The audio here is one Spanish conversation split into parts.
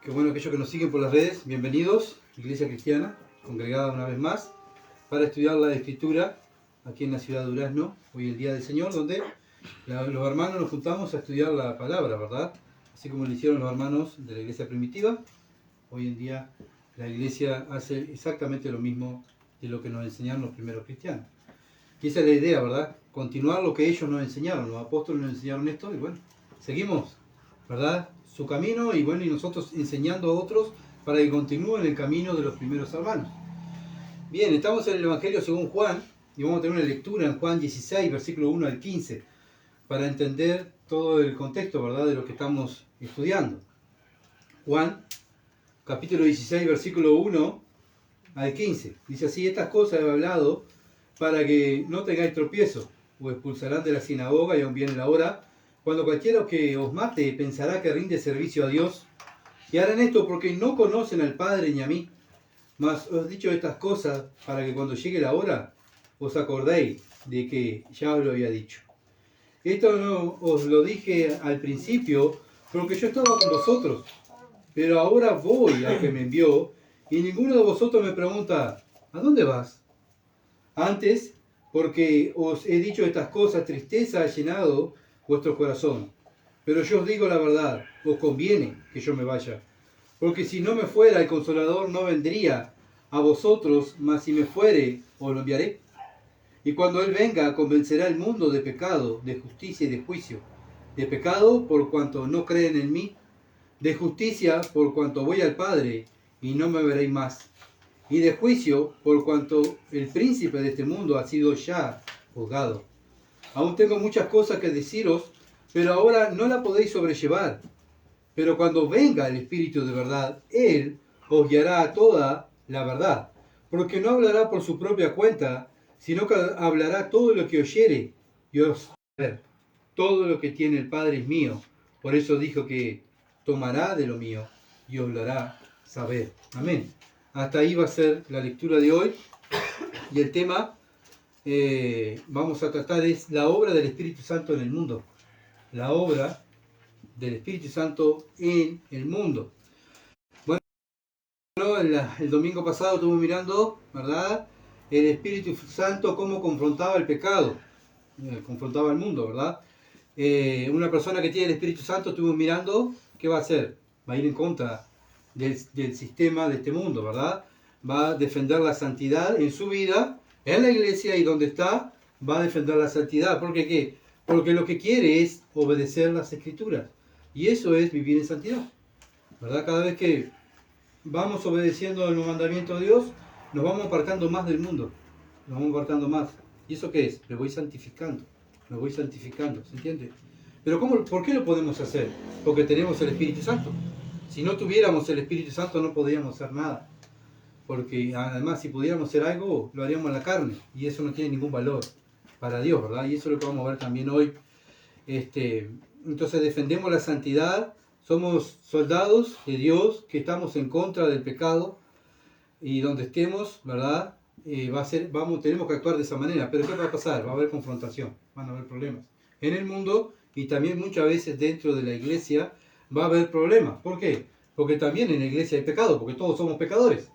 Qué bueno aquellos que nos siguen por las redes, bienvenidos, Iglesia Cristiana, congregada una vez más, para estudiar la Escritura aquí en la ciudad de Durazno, hoy el Día del Señor, donde los hermanos nos juntamos a estudiar la palabra, ¿verdad? Así como lo hicieron los hermanos de la Iglesia primitiva, hoy en día la Iglesia hace exactamente lo mismo de lo que nos enseñaron los primeros cristianos. Y esa es la idea, ¿verdad? Continuar lo que ellos nos enseñaron, los apóstoles nos enseñaron esto y bueno, seguimos, ¿verdad? Su camino y bueno, y nosotros enseñando a otros para que continúen el camino de los primeros hermanos. Bien, estamos en el Evangelio según Juan y vamos a tener una lectura en Juan 16, versículo 1 al 15, para entender todo el contexto, ¿verdad?, de lo que estamos estudiando. Juan, capítulo 16, versículo 1 al 15. Dice así: estas cosas he hablado para que no tengáis tropiezo, o expulsarán de la sinagoga y aún viene la hora cuando cualquiera que os mate pensará que rinde servicio a Dios. Y harán esto porque no conocen al Padre ni a mí. Mas os he dicho estas cosas para que cuando llegue la hora os acordéis de que ya os lo había dicho. Esto no os lo dije al principio porque yo estaba con vosotros, pero ahora voy al que me envió y ninguno de vosotros me pregunta: ¿a dónde vas? Antes, porque os he dicho estas cosas, tristeza ha llenado vuestro corazón. Pero yo os digo la verdad, os conviene que yo me vaya. Porque si no me fuera, el Consolador no vendría a vosotros, mas si me fuere, os lo enviaré. Y cuando Él venga, convencerá al mundo de pecado, de justicia y de juicio. De pecado, por cuanto no creen en mí. De justicia, por cuanto voy al Padre, y no me veréis más. Y de juicio, por cuanto el príncipe de este mundo ha sido ya juzgado. Aún tengo muchas cosas que deciros, pero ahora no la podéis sobrellevar. Pero cuando venga el Espíritu de verdad, Él os guiará a toda la verdad. Porque no hablará por su propia cuenta, sino que hablará todo lo que oyere y os hará. Todo lo que tiene el Padre es mío. Por eso dijo que tomará de lo mío y os lo hará saber. Amén. Hasta ahí va a ser la lectura de hoy. Y el tema vamos a tratar es la obra del Espíritu Santo en el mundo. La obra del Espíritu Santo en el mundo. Bueno, el domingo pasado estuvimos mirando, ¿verdad?, el Espíritu Santo cómo confrontaba el pecado, confrontaba el mundo, ¿verdad? Una persona que tiene el Espíritu Santo, estuvimos mirando, ¿qué va a hacer? Va a ir en contra del sistema de este mundo, ¿verdad? Va a defender la santidad en su vida, en la iglesia y donde está, va a defender la santidad. ¿Por qué qué? Porque lo que quiere es obedecer las Escrituras. Y eso es vivir en santidad, ¿verdad? Cada vez que vamos obedeciendo los mandamientos de Dios, nos vamos apartando más del mundo. Nos vamos apartando más. ¿Y eso qué es? Me voy santificando. ¿Se entiende? Pero ¿por qué lo podemos hacer? Porque tenemos el Espíritu Santo. Si no tuviéramos el Espíritu Santo no podríamos hacer nada. Porque además si pudiéramos hacer algo, lo haríamos en la carne. Y eso no tiene ningún valor para Dios, ¿verdad? Y eso es lo que vamos a ver también hoy. Entonces defendemos la santidad, somos soldados de Dios que estamos en contra del pecado y donde estemos, ¿verdad? Tenemos que actuar de esa manera. Pero ¿qué va a pasar? Va a haber confrontación, van a haber problemas en el mundo y también muchas veces dentro de la iglesia va a haber problemas. ¿Por qué? Porque también en la iglesia hay pecado, porque todos somos pecadores.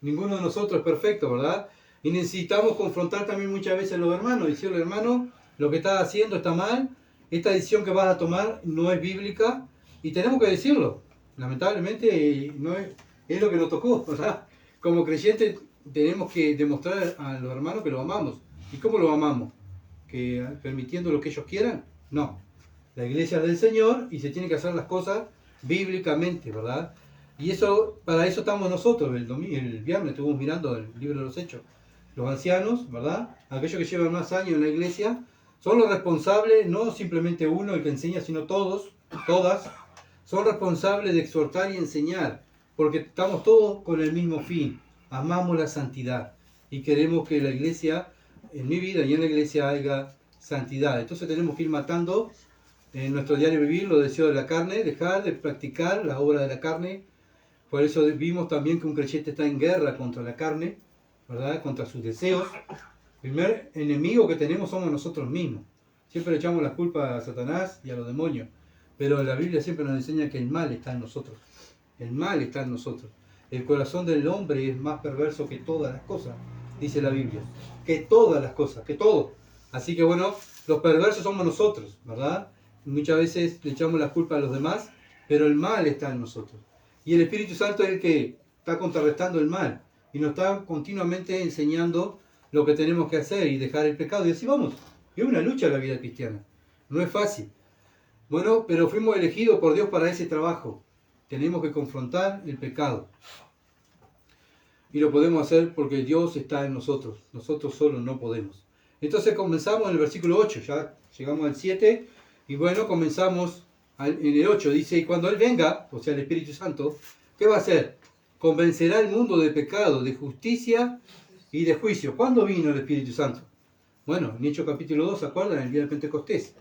Ninguno de nosotros es perfecto, ¿verdad? Y necesitamos confrontar también muchas veces a los hermanos, decirle: hermano, lo que estás haciendo está mal, esta decisión que vas a tomar no es bíblica, y tenemos que decirlo. Lamentablemente no es lo que nos tocó, ¿verdad? Como creyentes tenemos que demostrar a los hermanos que los amamos. ¿Y cómo los amamos? ¿Que permitiendo lo que ellos quieran? No. La iglesia es del Señor y se tienen que hacer las cosas bíblicamente, ¿verdad? Y eso, para eso estamos nosotros. El viernes estuvimos mirando el libro de los Hechos. Los ancianos, ¿verdad? Aquellos que llevan más años en la iglesia, son los responsables, no simplemente uno el que enseña, sino todos, todas, son responsables de exhortar y enseñar, porque estamos todos con el mismo fin. Amamos la santidad y queremos que la iglesia, en mi vida y en la iglesia, haya santidad. Entonces tenemos que ir matando en nuestro diario vivir los deseos de la carne, dejar de practicar la obra de la carne. Por eso vimos también que un creyente está en guerra contra la carne, ¿verdad?, contra sus deseos. El primer enemigo que tenemos somos nosotros mismos. Siempre le echamos la culpa a Satanás y a los demonios, pero la Biblia siempre nos enseña que el mal está en nosotros. El mal está en nosotros. El corazón del hombre es más perverso que todas las cosas, dice la Biblia. Que todas las cosas, que todo. Así que bueno, los perversos somos nosotros, ¿verdad? Muchas veces le echamos la culpa a los demás, pero el mal está en nosotros. Y el Espíritu Santo es el que está contrarrestando el mal. Y nos está continuamente enseñando lo que tenemos que hacer y dejar el pecado. Y así vamos. Es una lucha la vida cristiana. No es fácil. Bueno, pero fuimos elegidos por Dios para ese trabajo. Tenemos que confrontar el pecado. Y lo podemos hacer porque Dios está en nosotros. Nosotros solos no podemos. Entonces comenzamos en el versículo 8. Ya llegamos al 7. Y bueno, comenzamos en el 8. Dice, y cuando Él venga, o sea el Espíritu Santo, ¿qué va a hacer? Convencerá al mundo de pecado, de justicia y de juicio. ¿Cuándo vino el Espíritu Santo? Bueno, en Hechos capítulo 2, ¿se acuerdan? El día de Pentecostés.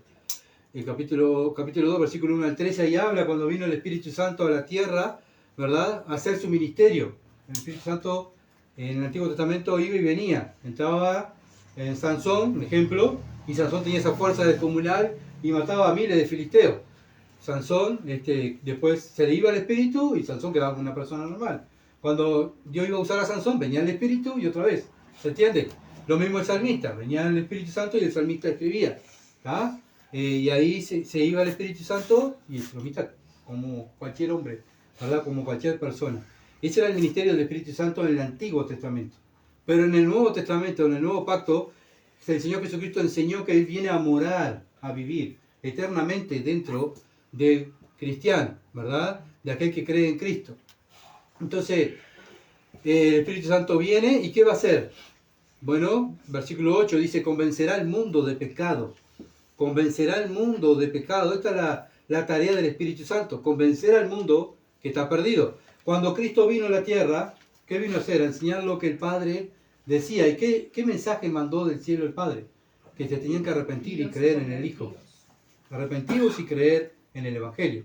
El capítulo 2, versículo 1 al 13, ahí habla cuando vino el Espíritu Santo a la tierra, ¿verdad? A hacer su ministerio. El Espíritu Santo en el Antiguo Testamento iba y venía. Entraba en Sansón, un ejemplo, y Sansón tenía esa fuerza descomunal y mataba a miles de filisteos. Sansón, después se le iba el Espíritu y Sansón quedaba como una persona normal. Cuando Dios iba a usar a Sansón, venía el Espíritu y otra vez. ¿Se entiende? Lo mismo el salmista, venía el Espíritu Santo y el salmista escribía. ¿Ah? Y ahí se iba el Espíritu Santo y el salmista, como cualquier hombre, ¿verdad? Como cualquier persona. Ese era el ministerio del Espíritu Santo en el Antiguo Testamento. Pero en el Nuevo Testamento, en el Nuevo Pacto, el Señor Jesucristo enseñó que Él viene a morar, a vivir eternamente dentro del cristiano, ¿verdad? De aquel que cree en Cristo. Entonces, el Espíritu Santo viene y ¿qué va a hacer? Bueno, versículo 8 dice, convencerá al mundo de pecado. Convencerá al mundo de pecado. Esta es la tarea del Espíritu Santo, convencer al mundo que está perdido. Cuando Cristo vino a la tierra, ¿qué vino a hacer? A enseñar lo que el Padre decía. ¿Y qué mensaje mandó del cielo el Padre? Que se tenían que arrepentir y creer en el Hijo. Arrepentidos y creer en el Evangelio.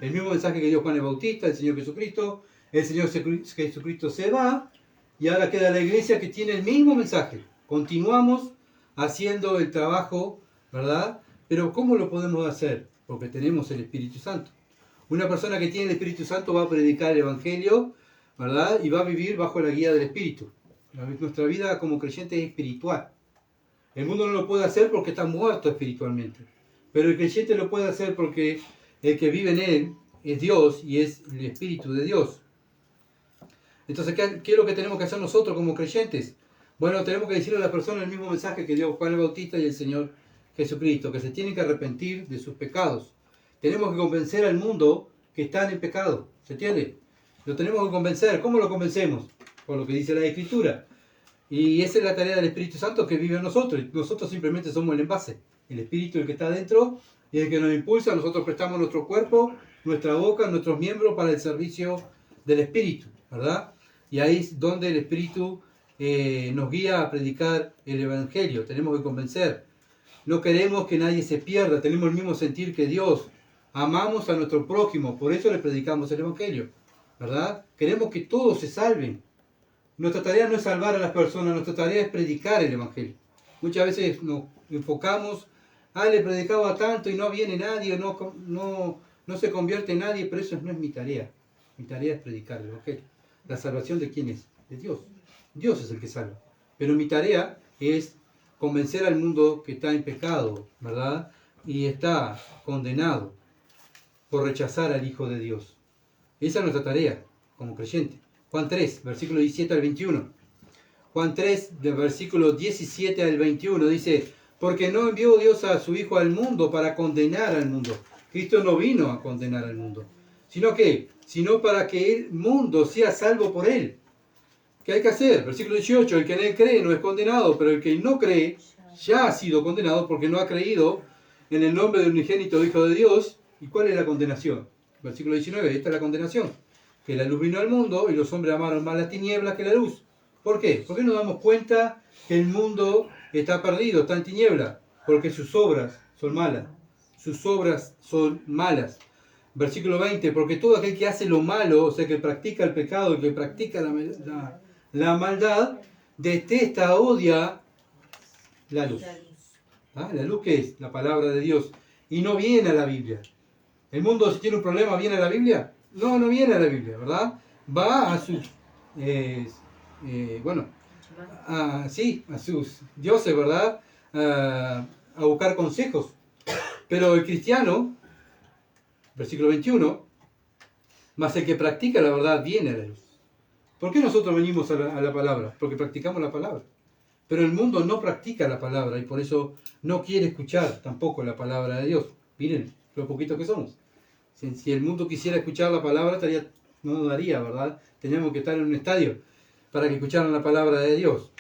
El mismo mensaje que dio Juan el Bautista, el Señor Jesucristo. El Señor Jesucristo se va y ahora queda la iglesia que tiene el mismo mensaje. Continuamos haciendo el trabajo, ¿verdad? Pero ¿cómo lo podemos hacer? Porque tenemos el Espíritu Santo. Una persona que tiene el Espíritu Santo va a predicar el Evangelio, ¿verdad? Y va a vivir bajo la guía del Espíritu. Nuestra vida como creyente es espiritual. El mundo no lo puede hacer porque está muerto espiritualmente. Pero el creyente lo puede hacer porque el que vive en él es Dios y es el Espíritu de Dios. Entonces, ¿qué es lo que tenemos que hacer nosotros como creyentes? Bueno, tenemos que decirle a las personas el mismo mensaje que dio Juan el Bautista y el Señor Jesucristo, que se tienen que arrepentir de sus pecados. Tenemos que convencer al mundo que están en pecado. ¿Se entiende? Lo tenemos que convencer. ¿Cómo lo convencemos? Por lo que dice la Escritura. Y esa es la tarea del Espíritu Santo que vive en nosotros. Nosotros simplemente somos el envase. El Espíritu, el que está dentro, y el que nos impulsa. Nosotros prestamos nuestro cuerpo, nuestra boca, nuestros miembros para el servicio del Espíritu, ¿verdad? Y ahí es donde el Espíritu nos guía a predicar el Evangelio. Tenemos que convencer. No queremos que nadie se pierda. Tenemos el mismo sentir que Dios. Amamos a nuestro prójimo. Por eso le predicamos el Evangelio, ¿verdad? Queremos que todos se salven. Nuestra tarea no es salvar a las personas. Nuestra tarea es predicar el Evangelio. Muchas veces nos enfocamos, le predicaba tanto y no viene nadie, no se convierte nadie, pero eso no es mi tarea. Mi tarea es predicar el Evangelio. ¿La salvación de quién es? De Dios. Dios es el que salva. Pero mi tarea es convencer al mundo que está en pecado, ¿verdad? Y está condenado por rechazar al Hijo de Dios. Esa es nuestra tarea como creyente. Juan 3, versículo 17 al 21. Juan 3, del versículo 17 al 21, dice, porque no envió Dios a su Hijo al mundo para condenar al mundo. Cristo no vino a condenar al mundo. Sino para que el mundo sea salvo por él. ¿Qué hay que hacer? Versículo 18, el que en él cree no es condenado, pero el que no cree ya ha sido condenado porque no ha creído en el nombre del unigénito Hijo de Dios. ¿Y cuál es la condenación? Versículo 19, esta es la condenación. Que la luz vino al mundo y los hombres amaron más las tinieblas que la luz. ¿Por qué? ¿Por qué nos damos cuenta que el mundo está perdido, está en tiniebla? Porque sus obras son malas. Sus obras son malas. Versículo 20, porque todo aquel que hace lo malo, o sea, que practica el pecado, el que practica la maldad, detesta, odia la luz. ¿Ah? ¿La luz qué es? La palabra de Dios. Y no viene a la Biblia. ¿El mundo si tiene un problema viene a la Biblia? no viene a la Biblia, ¿verdad? Va a sus, bueno, a sus dioses, ¿verdad? A buscar consejos. Pero el cristiano, versículo 21, más el que practica la verdad viene a la luz. ¿Por qué nosotros venimos a la palabra? Porque practicamos la palabra. Pero el mundo no practica la palabra y por eso no quiere escuchar tampoco la palabra de Dios. Miren lo poquito que somos. Si el mundo quisiera escuchar la palabra, no nos daría, ¿verdad? Teníamos que estar en un estadio para que escucharan la palabra de Dios.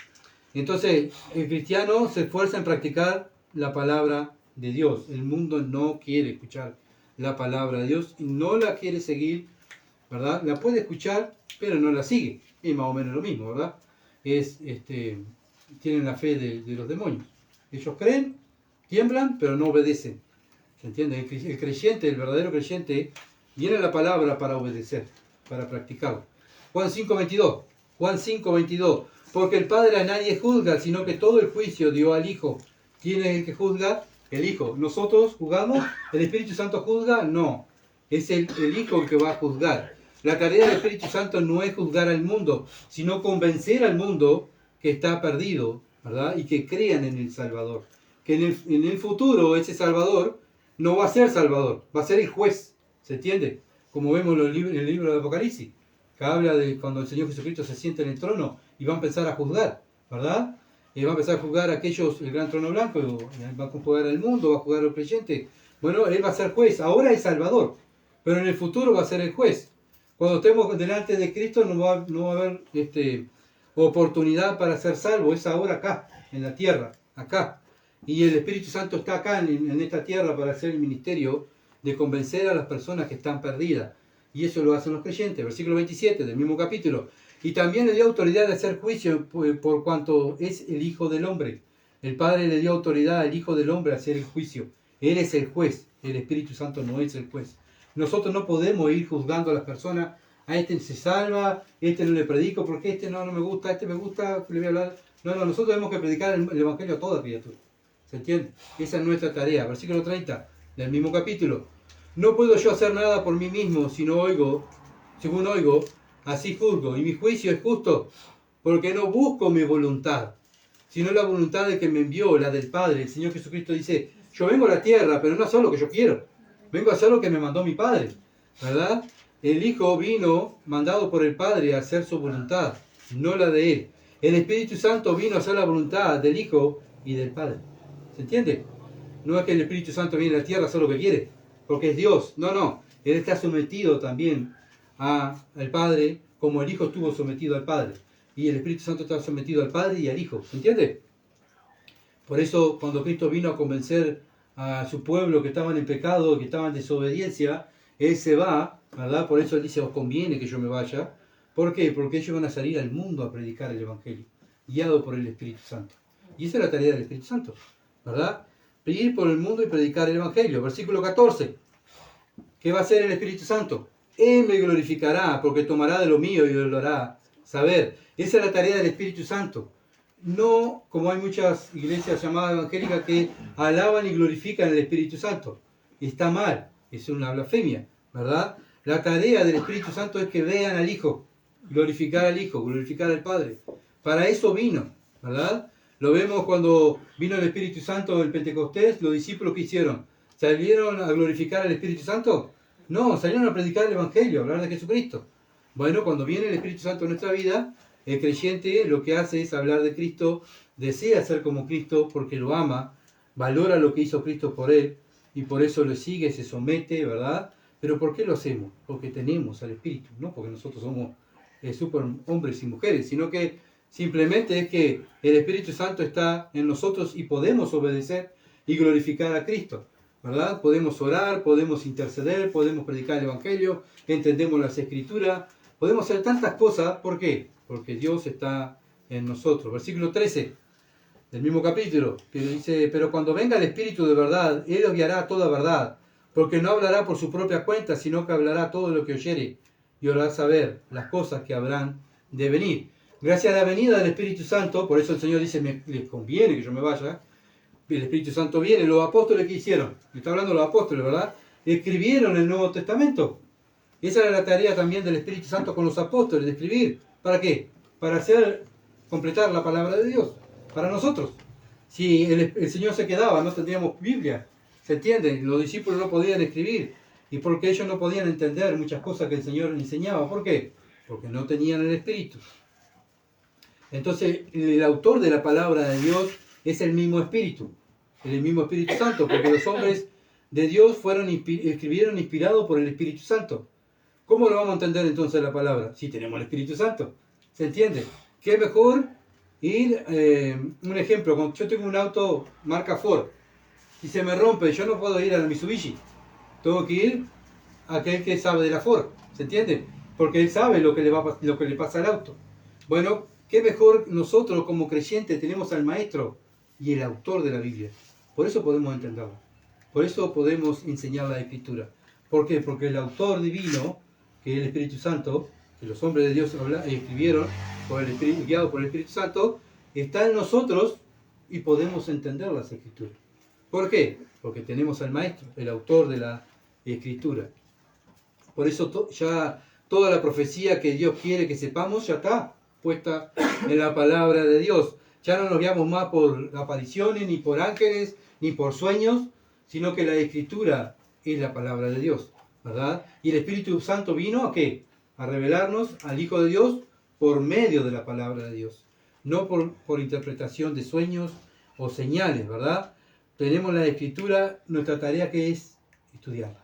Entonces, el cristiano se esfuerza en practicar la palabra de Dios. El mundo no quiere escuchar la palabra de Dios y no la quiere seguir, ¿verdad? La puede escuchar, pero no la sigue. Es más o menos lo mismo, ¿verdad? Tienen la fe de los demonios. Ellos creen, tiemblan, pero no obedecen. ¿Se entiende? El creyente, el verdadero creyente, viene a la palabra para obedecer, para practicarla. Juan 5:22. Juan 5:22. Porque el Padre a nadie juzga, sino que todo el juicio dio al Hijo. ¿Quién es el que juzga? El Hijo. ¿Nosotros juzgamos? ¿El Espíritu Santo juzga? No. Es el Hijo el que va a juzgar. La tarea del Espíritu Santo no es juzgar al mundo, sino convencer al mundo que está perdido, ¿verdad? Y que crean en el Salvador. Que en el futuro ese Salvador no va a ser Salvador, va a ser el juez. ¿Se entiende? Como vemos en el libro de Apocalipsis, que habla de cuando el Señor Jesucristo se siente en el trono y va a empezar a juzgar, ¿verdad? Va a empezar a juzgar a aquellos, el gran trono blanco, va a juzgar al mundo, va a juzgar a los creyentes. Bueno, Él va a ser juez, ahora es Salvador, pero en el futuro va a ser el juez. Cuando estemos delante de Cristo no va a haber oportunidad para ser salvo, es ahora acá, en la tierra, acá. Y el Espíritu Santo está acá en esta tierra para hacer el ministerio de convencer a las personas que están perdidas. Y eso lo hacen los creyentes. Versículo 27 del mismo capítulo. Y también le dio autoridad de hacer juicio por cuanto es el Hijo del Hombre. El Padre le dio autoridad al Hijo del Hombre a hacer el juicio. Él es el juez. El Espíritu Santo no es el juez. Nosotros no podemos ir juzgando a las personas. A este se salva, este no le predico porque este no me gusta, este me gusta, le voy a hablar. No, nosotros tenemos que predicar el Evangelio a toda criatura. ¿Se entiende? Esa es nuestra tarea. Versículo 30 del mismo capítulo. No puedo yo hacer nada por mí mismo, según oigo, así juzgo. Y mi juicio es justo, porque no busco mi voluntad, sino la voluntad del que me envió, la del Padre. El Señor Jesucristo dice, yo vengo a la tierra, pero no a hacer lo que yo quiero. Vengo a hacer lo que me mandó mi Padre. ¿Verdad? El Hijo vino mandado por el Padre a hacer su voluntad, no la de Él. El Espíritu Santo vino a hacer la voluntad del Hijo y del Padre. ¿Se entiende? No es que el Espíritu Santo viene a la tierra a hacer lo que quiere, porque es Dios. No. Él está sometido también al Padre, como el Hijo estuvo sometido al Padre. Y el Espíritu Santo está sometido al Padre y al Hijo. ¿Se entiende? Por eso, cuando Cristo vino a convencer a su pueblo que estaban en pecado, que estaban en desobediencia, Él se va, ¿verdad? Por eso Él dice, os conviene que yo me vaya. ¿Por qué? Porque ellos van a salir al mundo a predicar el Evangelio, guiado por el Espíritu Santo. Y esa es la tarea del Espíritu Santo, ¿verdad? Ir por el mundo y predicar el Evangelio. Versículo 14. ¿Qué va a hacer el Espíritu Santo? Él me glorificará porque tomará de lo mío y lo hará saber. Esa es la tarea del Espíritu Santo. No como hay muchas iglesias llamadas evangélicas que alaban y glorifican el Espíritu Santo. Está mal, es una blasfemia, ¿verdad? La tarea del Espíritu Santo es que vean al Hijo, glorificar al Hijo, glorificar al Padre. Para eso vino, ¿verdad? Lo vemos cuando vino el Espíritu Santo del Pentecostés, los discípulos que hicieron, ¿salieron a glorificar al Espíritu Santo? No, salieron a predicar el Evangelio, a hablar de Jesucristo. Bueno, cuando viene el Espíritu Santo en nuestra vida, el creyente lo que hace es hablar de Cristo, desea ser como Cristo porque lo ama, valora lo que hizo Cristo por él y por eso lo sigue, se somete, ¿verdad? Pero ¿por qué lo hacemos? Porque tenemos al Espíritu, no porque nosotros somos super hombres y mujeres, sino que simplemente es que el Espíritu Santo está en nosotros y podemos obedecer y glorificar a Cristo, ¿verdad? Podemos orar, podemos interceder, podemos predicar el Evangelio, entendemos las Escrituras, podemos hacer tantas cosas. ¿Por qué? Porque Dios está en nosotros. Versículo 13 del mismo capítulo, que dice, pero cuando venga el Espíritu de verdad, Él os guiará a toda verdad, porque no hablará por su propia cuenta, sino que hablará todo lo que oyere y os hará saber las cosas que habrán de venir. Gracias a la venida del Espíritu Santo, por eso el Señor dice, les conviene que yo me vaya, el Espíritu Santo viene. Los apóstoles, ¿qué hicieron? Está hablando de los apóstoles, ¿verdad? Escribieron el Nuevo Testamento. Esa era la tarea también del Espíritu Santo con los apóstoles, de escribir. ¿Para qué? Para completar la palabra de Dios, para nosotros. Si el Señor se quedaba, no tendríamos Biblia, ¿se entiende? Los discípulos no podían escribir, y porque ellos no podían entender muchas cosas que el Señor enseñaba. ¿Por qué? Porque no tenían el Espíritu. Entonces, el autor de la palabra de Dios es el mismo Espíritu Santo, porque los hombres de Dios escribieron inspirados por el Espíritu Santo. ¿Cómo lo vamos a entender entonces la palabra? Si tenemos el Espíritu Santo. ¿Se entiende? ¿Qué mejor ir? Un ejemplo, yo tengo un auto marca Ford y se me rompe, yo no puedo ir a la Mitsubishi. Tengo que ir a aquel que sabe de la Ford. ¿Se entiende? Porque él sabe lo que le pasa al auto. Bueno, ¿qué mejor nosotros como creyentes tenemos al Maestro y el autor de la Biblia? Por eso podemos entenderlo. Por eso podemos enseñar la Escritura. ¿Por qué? Porque el autor divino, que es el Espíritu Santo, que los hombres de Dios escribieron, guiados por el Espíritu Santo, está en nosotros y podemos entender las Escrituras. ¿Por qué? Porque tenemos al Maestro, el autor de la Escritura. Por eso ya toda la profecía que Dios quiere que sepamos ya está puesta en la palabra de Dios. Ya no nos guiamos más por apariciones, ni por ángeles, ni por sueños, sino que la Escritura es la palabra de Dios, ¿verdad? Y el Espíritu Santo vino ¿a qué? A revelarnos al Hijo de Dios por medio de la palabra de Dios, no por interpretación de sueños o señales, ¿verdad? Tenemos la Escritura, nuestra tarea que es estudiarla.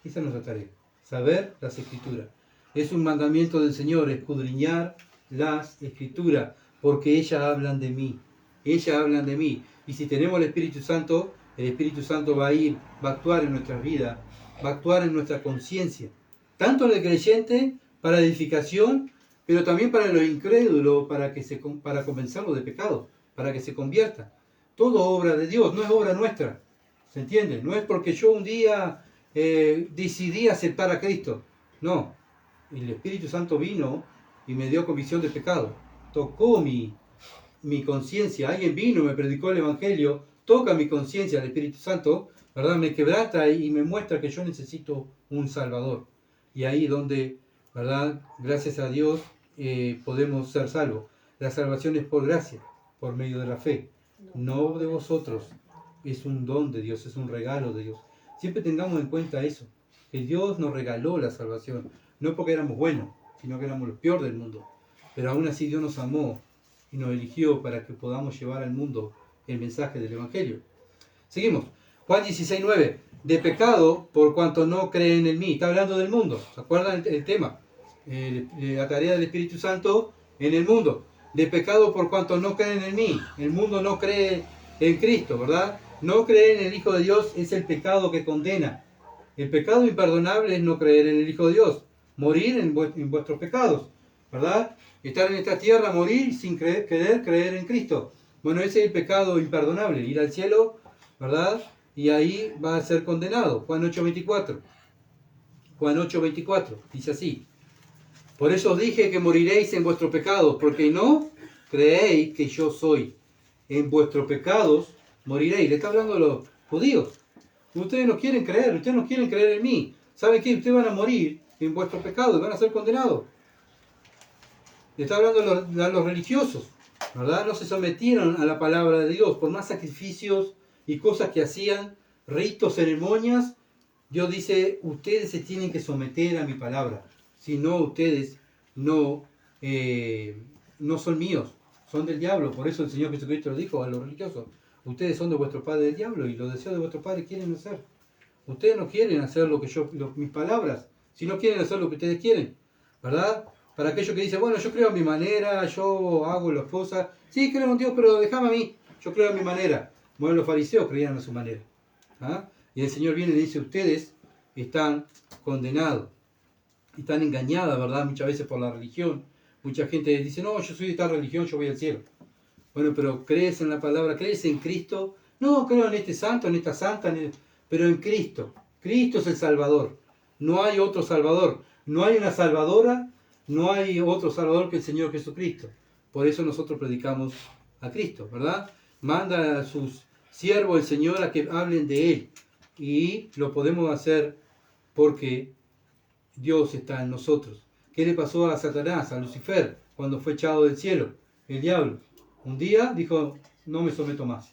Esa es nuestra tarea, saber las Escrituras. Es un mandamiento del Señor, escudriñar las Escrituras, porque ellas hablan de mí. Ellas hablan de mí. Y si tenemos el Espíritu Santo va a actuar en nuestras vidas, va a actuar en nuestra conciencia. Tanto en el creyente, para edificación, pero también para los incrédulos, para convencerlos de pecado, para que se conviertan. Todo obra de Dios, no es obra nuestra. ¿Se entiende? No es porque yo un día decidí aceptar a Cristo. No. El Espíritu Santo vino y me dio convicción de pecado. Tocó mi conciencia. Alguien vino, me predicó el Evangelio, toca mi conciencia, el Espíritu Santo, ¿verdad? Me quebranta y me muestra que yo necesito un Salvador. Y ahí donde, ¿verdad? Gracias a Dios podemos ser salvos. La salvación es por gracia, por medio de la fe. No de vosotros. Es un don de Dios, es un regalo de Dios. Siempre tengamos en cuenta eso, que Dios nos regaló la salvación. No porque éramos buenos, sino que éramos los peores del mundo. Pero aún así Dios nos amó y nos eligió para que podamos llevar al mundo el mensaje del Evangelio. Seguimos. Juan 16:9. De pecado por cuanto no creen en mí. Está hablando del mundo. ¿Se acuerdan el tema? La tarea del Espíritu Santo en el mundo. De pecado por cuanto no creen en mí. El mundo no cree en Cristo, ¿verdad? No creer en el Hijo de Dios es el pecado que condena. El pecado imperdonable es no creer en el Hijo de Dios. Morir en vuestros pecados, ¿verdad? Estar en esta tierra, morir sin creer en Cristo. Bueno, ese es el pecado imperdonable. Ir al cielo, ¿verdad? Y ahí va a ser condenado. Juan 8:24. Juan 8:24. Dice así. Por eso os dije que moriréis en vuestros pecados, porque no creéis que yo soy. En vuestros pecados moriréis. Le está hablando a los judíos. Ustedes no quieren creer, en mí. ¿Saben qué? Ustedes van a morir en vuestros pecados, van a ser condenados. Le está hablando a los religiosos, ¿verdad? No se sometieron a la palabra de Dios, por más sacrificios y cosas que hacían, ritos, ceremonias. Dios dice, ustedes se tienen que someter a mi palabra. Si no, ustedes no son míos, son del diablo. Por eso el Señor Jesucristo lo dijo a los religiosos. Ustedes son de vuestro padre el diablo y los deseos de vuestro padre quieren hacer. Ustedes no quieren hacer mis palabras, si no quieren hacer lo que ustedes quieren, ¿verdad? Para aquellos que dicen, bueno, yo creo a mi manera, yo hago las cosas. Sí, creo en Dios, pero déjame a mí, yo creo a mi manera. Bueno, los fariseos creían a su manera. ¿Ah? Y el Señor viene y dice, ustedes están condenados, están engañadas, ¿verdad? Muchas veces por la religión. Mucha gente dice, no, yo soy de esta religión, yo voy al cielo. Bueno, pero ¿crees en la palabra? ¿Crees en Cristo? No, creo en este santo, en esta santa, pero en Cristo. Cristo es el Salvador. No hay otro Salvador. No hay una Salvadora, no hay otro Salvador que el Señor Jesucristo. Por eso nosotros predicamos a Cristo, ¿verdad? Manda a sus siervos el Señor a que hablen de Él. Y lo podemos hacer porque Dios está en nosotros. ¿Qué le pasó a Satanás, a Lucifer, cuando fue echado del cielo? El diablo. Un día dijo, no me someto más.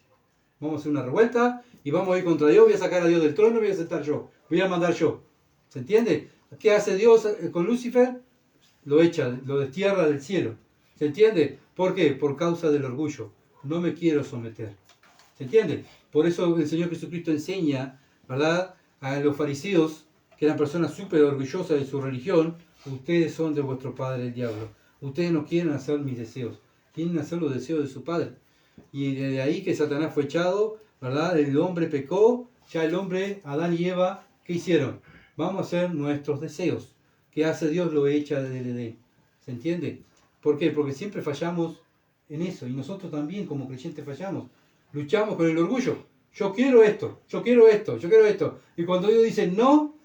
Vamos a hacer una revuelta y vamos a ir contra Dios, voy a sacar a Dios del trono, voy a sentar yo, voy a mandar yo. ¿Se entiende? ¿Qué hace Dios con Lucifer? Lo echa, lo destierra del cielo. ¿Se entiende? ¿Por qué? Por causa del orgullo. No me quiero someter. ¿Se entiende? Por eso el Señor Jesucristo enseña, ¿verdad?, a los fariseos, que eran personas súper orgullosas de su religión: ustedes son de vuestro padre el diablo. Ustedes no quieren hacer mis deseos, quieren hacer los deseos de su padre. Y de ahí que Satanás fue echado, ¿verdad? El hombre pecó, ya el hombre, Adán y Eva, ¿qué hicieron? Vamos a hacer nuestros deseos. ¿Qué hace Dios? Lo echa del Edén. ¿Se entiende? ¿Por qué? Porque siempre fallamos en eso, y nosotros también como creyentes fallamos. Luchamos con el orgullo. Yo quiero esto, yo quiero esto, yo quiero esto. Y cuando Dios dice no,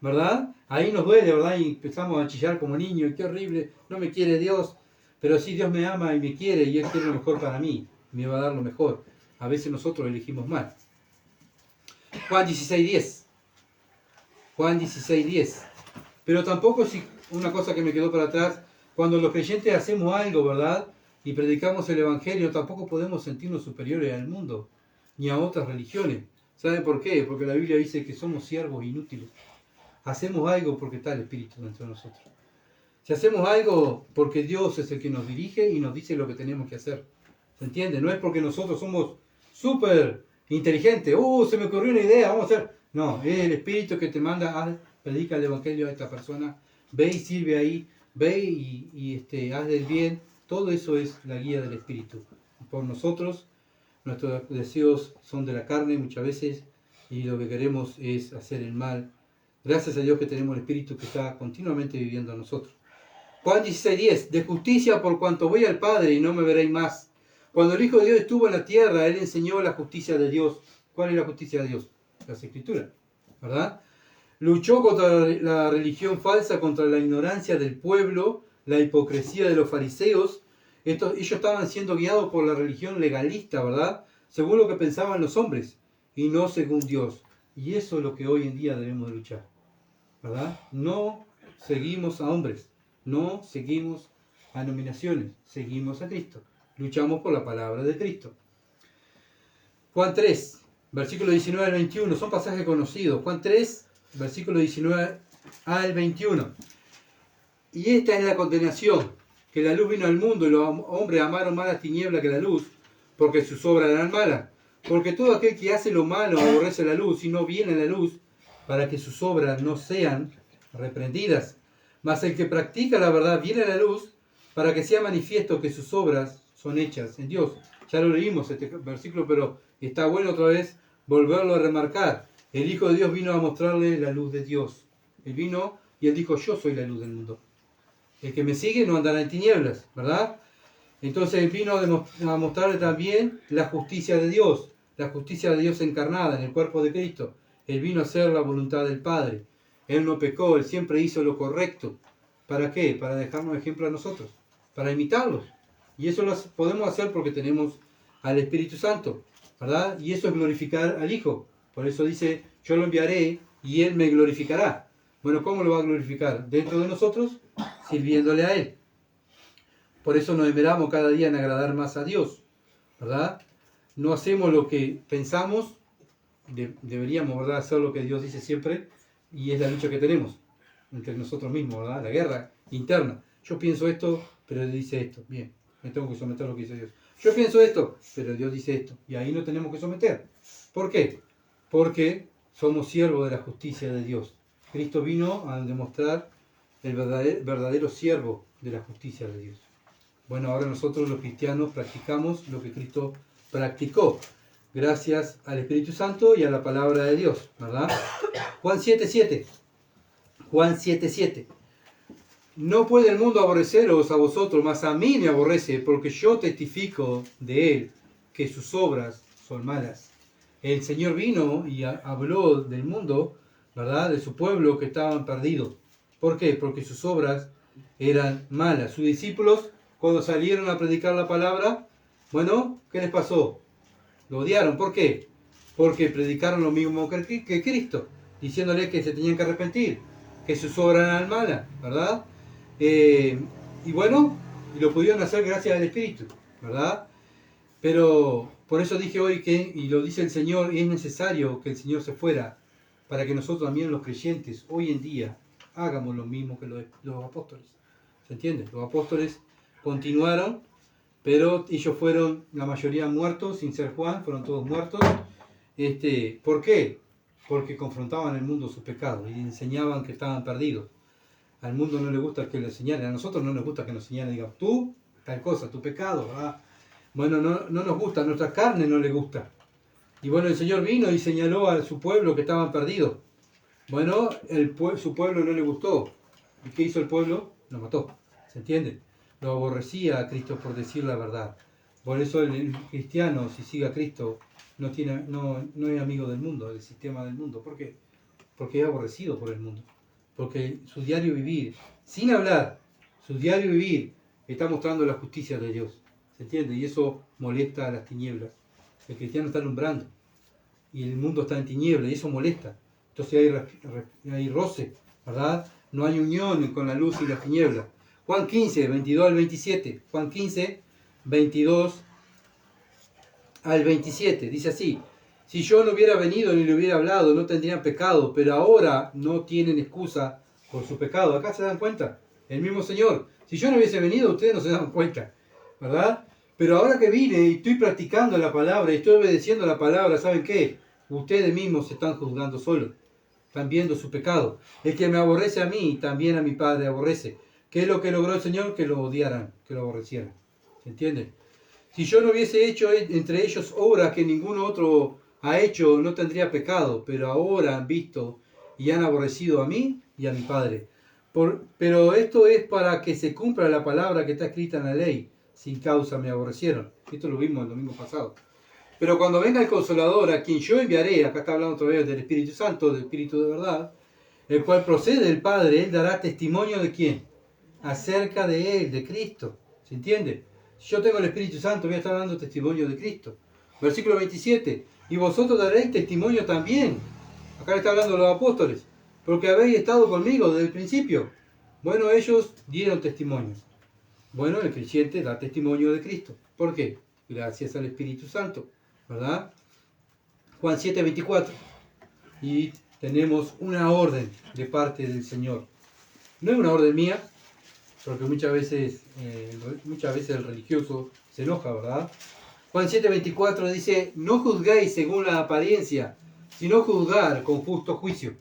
¿verdad? Ahí nos duele, ¿verdad? Y empezamos a chillar como niños, qué horrible, no me quiere Dios. Pero sí, Dios me ama y me quiere, y Él quiere lo mejor para mí, me va a dar lo mejor. A veces nosotros elegimos mal. Juan 16:10. Juan 16:10. Pero tampoco, si una cosa que me quedó para atrás, cuando los creyentes hacemos algo, ¿verdad?, y predicamos el Evangelio, tampoco podemos sentirnos superiores al mundo, ni a otras religiones. ¿Saben por qué? Porque la Biblia dice que somos siervos inútiles. Hacemos algo porque está el Espíritu dentro de nosotros. Si hacemos algo porque Dios es el que nos dirige y nos dice lo que tenemos que hacer. ¿Se entiende? No es porque nosotros somos súper inteligentes. Se me ocurrió una idea, vamos a hacer. No, es el Espíritu que te manda, predica el Evangelio a esta persona, ve y sirve ahí, ve y haz del bien. Todo eso es la guía del Espíritu. Por nosotros, nuestros deseos son de la carne muchas veces, y lo que queremos es hacer el mal. Gracias a Dios que tenemos el Espíritu que está continuamente viviendo en nosotros. Juan 16:10. De justicia por cuanto voy al Padre y no me veréis más. Cuando el Hijo de Dios estuvo en la tierra, Él enseñó la justicia de Dios. ¿Cuál es la justicia de Dios? Las Escrituras, ¿verdad? Luchó contra la religión falsa, contra la ignorancia del pueblo, la hipocresía de los fariseos. Ellos estaban siendo guiados por la religión legalista, ¿verdad?, según lo que pensaban los hombres y no según Dios. Y eso es lo que hoy en día debemos de luchar, ¿verdad? No seguimos a hombres, no seguimos a denominaciones, seguimos a Cristo. Luchamos por la palabra de Cristo. Juan 3, versículo 19 al 21, son pasajes conocidos. Juan 3, versículo 19 al 21. Y esta es la condenación, que la luz vino al mundo y los hombres amaron más las tinieblas que la luz, porque sus obras eran malas. Porque todo aquel que hace lo malo aborrece la luz y no viene a la luz, para que sus obras no sean reprendidas. Mas el que practica la verdad viene a la luz, para que sea manifiesto que sus obras son hechas en Dios. Ya lo leímos este versículo, pero está bueno otra vez volverlo a remarcar. El Hijo de Dios vino a mostrarle la luz de Dios. Él vino y Él dijo: yo soy la luz del mundo. El que me sigue no andará en tinieblas, ¿verdad? Entonces Él vino a mostrarle también la justicia de Dios encarnada en el cuerpo de Cristo. Él vino a hacer la voluntad del Padre. Él no pecó, Él siempre hizo lo correcto. ¿Para qué? Para dejarnos ejemplo a nosotros, para imitarlos. Y eso lo podemos hacer porque tenemos al Espíritu Santo, ¿verdad? Y eso es glorificar al Hijo. Por eso dice: yo lo enviaré y Él me glorificará. Bueno, ¿cómo lo va a glorificar? Dentro de nosotros, sirviéndole a Él. Por eso nos esmeramos cada día en agradar más a Dios, ¿verdad? No hacemos lo que pensamos, deberíamos, ¿verdad?, hacer lo que Dios dice siempre, y es la lucha que tenemos entre nosotros mismos, ¿verdad? La guerra interna. Yo pienso esto, pero Dios dice esto. Bien, me tengo que someter a lo que dice Dios. Yo pienso esto, pero Dios dice esto. Y ahí no tenemos que someter. ¿Por qué? Porque somos siervos de la justicia de Dios. Cristo vino a demostrar el verdadero siervo de la justicia de Dios. Bueno, ahora nosotros los cristianos practicamos lo que Cristo practicó, gracias al Espíritu Santo y a la palabra de Dios, ¿verdad? Juan 7:7. Juan 7:7. No puede el mundo aborreceros a vosotros, mas a mí me aborrece, porque yo testifico de él que sus obras son malas. El Señor vino y habló del mundo, ¿verdad?, de su pueblo que estaban perdidos. ¿Por qué? Porque sus obras eran malas. Sus discípulos, cuando salieron a predicar la palabra, bueno, ¿qué les pasó? Lo odiaron. ¿Por qué? Porque predicaron lo mismo que Cristo, diciéndole que se tenían que arrepentir, que sus obras eran malas, ¿verdad? Y bueno, y lo pudieron hacer gracias al Espíritu, ¿verdad? Pero por eso dije hoy que, y lo dice el Señor, es necesario que el Señor se fuera para que nosotros también los creyentes hoy en día hagamos lo mismo que los apóstoles. ¿Se entiende? Los apóstoles continuaron, pero ellos fueron, la mayoría muertos, sin ser Juan, fueron todos muertos. ¿Por qué? Porque confrontaban el mundo sus pecados y enseñaban que estaban perdidos. Al mundo no le gusta que le señalen, a nosotros no nos gusta que nos señalen, digan, tú, tal cosa, tu pecado. Bueno, no nos gusta, a nuestra carne no le gusta. Y bueno, el Señor vino y señaló a su pueblo que estaban perdidos. Bueno, su pueblo no le gustó. ¿Y qué hizo el pueblo? Lo mató. ¿Se entiende? Lo aborrecía a Cristo por decir la verdad. Por eso el cristiano, si sigue a Cristo, no es amigo del mundo, del sistema del mundo. ¿Por qué? Porque es aborrecido por el mundo. Porque su diario vivir, sin hablar, su diario vivir está mostrando la justicia de Dios. ¿Se entiende? Y eso molesta a las tinieblas. El cristiano está alumbrando y el mundo está en tinieblas y eso molesta. Entonces hay roce, ¿verdad? No hay unión con la luz y las tinieblas. Juan 15, 22 al 27. Juan 15, 22 al 27. Dice así: si yo no hubiera venido ni le hubiera hablado, no tendrían pecado, pero ahora no tienen excusa por su pecado. Acá se dan cuenta, el mismo Señor. Si yo no hubiese venido, ustedes no se dan cuenta, ¿verdad? Pero ahora que vine y estoy practicando la palabra y estoy obedeciendo la palabra, ¿saben qué? Ustedes mismos se están juzgando solos. Están viendo su pecado. El que me aborrece a mí, también a mi Padre aborrece. ¿Qué es lo que logró el Señor? Que lo odiaran, que lo aborrecieran. ¿Se entiende? Si yo no hubiese hecho entre ellos obras que ninguno otro ha hecho, no tendría pecado. Pero ahora han visto y han aborrecido a mí y a mi Padre. Pero esto es para que se cumpla la palabra que está escrita en la ley. Sin causa me aborrecieron. Esto lo vimos el domingo pasado. Pero cuando venga el Consolador, a quien yo enviaré, acá está hablando otra vez del Espíritu Santo, del Espíritu de verdad, el cual procede del Padre, él dará testimonio de quién, acerca de él, de Cristo. ¿Se entiende? Si yo tengo el Espíritu Santo, voy a estar dando testimonio de Cristo. Versículo 27. Y vosotros daréis testimonio también. Acá le está hablando de los apóstoles. Porque habéis estado conmigo desde el principio. Bueno, ellos dieron testimonio. Bueno, el creyente da testimonio de Cristo. ¿Por qué? Gracias al Espíritu Santo, ¿verdad? Juan 7, 24. Y tenemos una orden de parte del Señor. No es una orden mía, porque muchas veces el religioso se enoja, ¿verdad? Juan 7, 24 dice: no juzguéis según la apariencia, sino juzgar con justo juicio.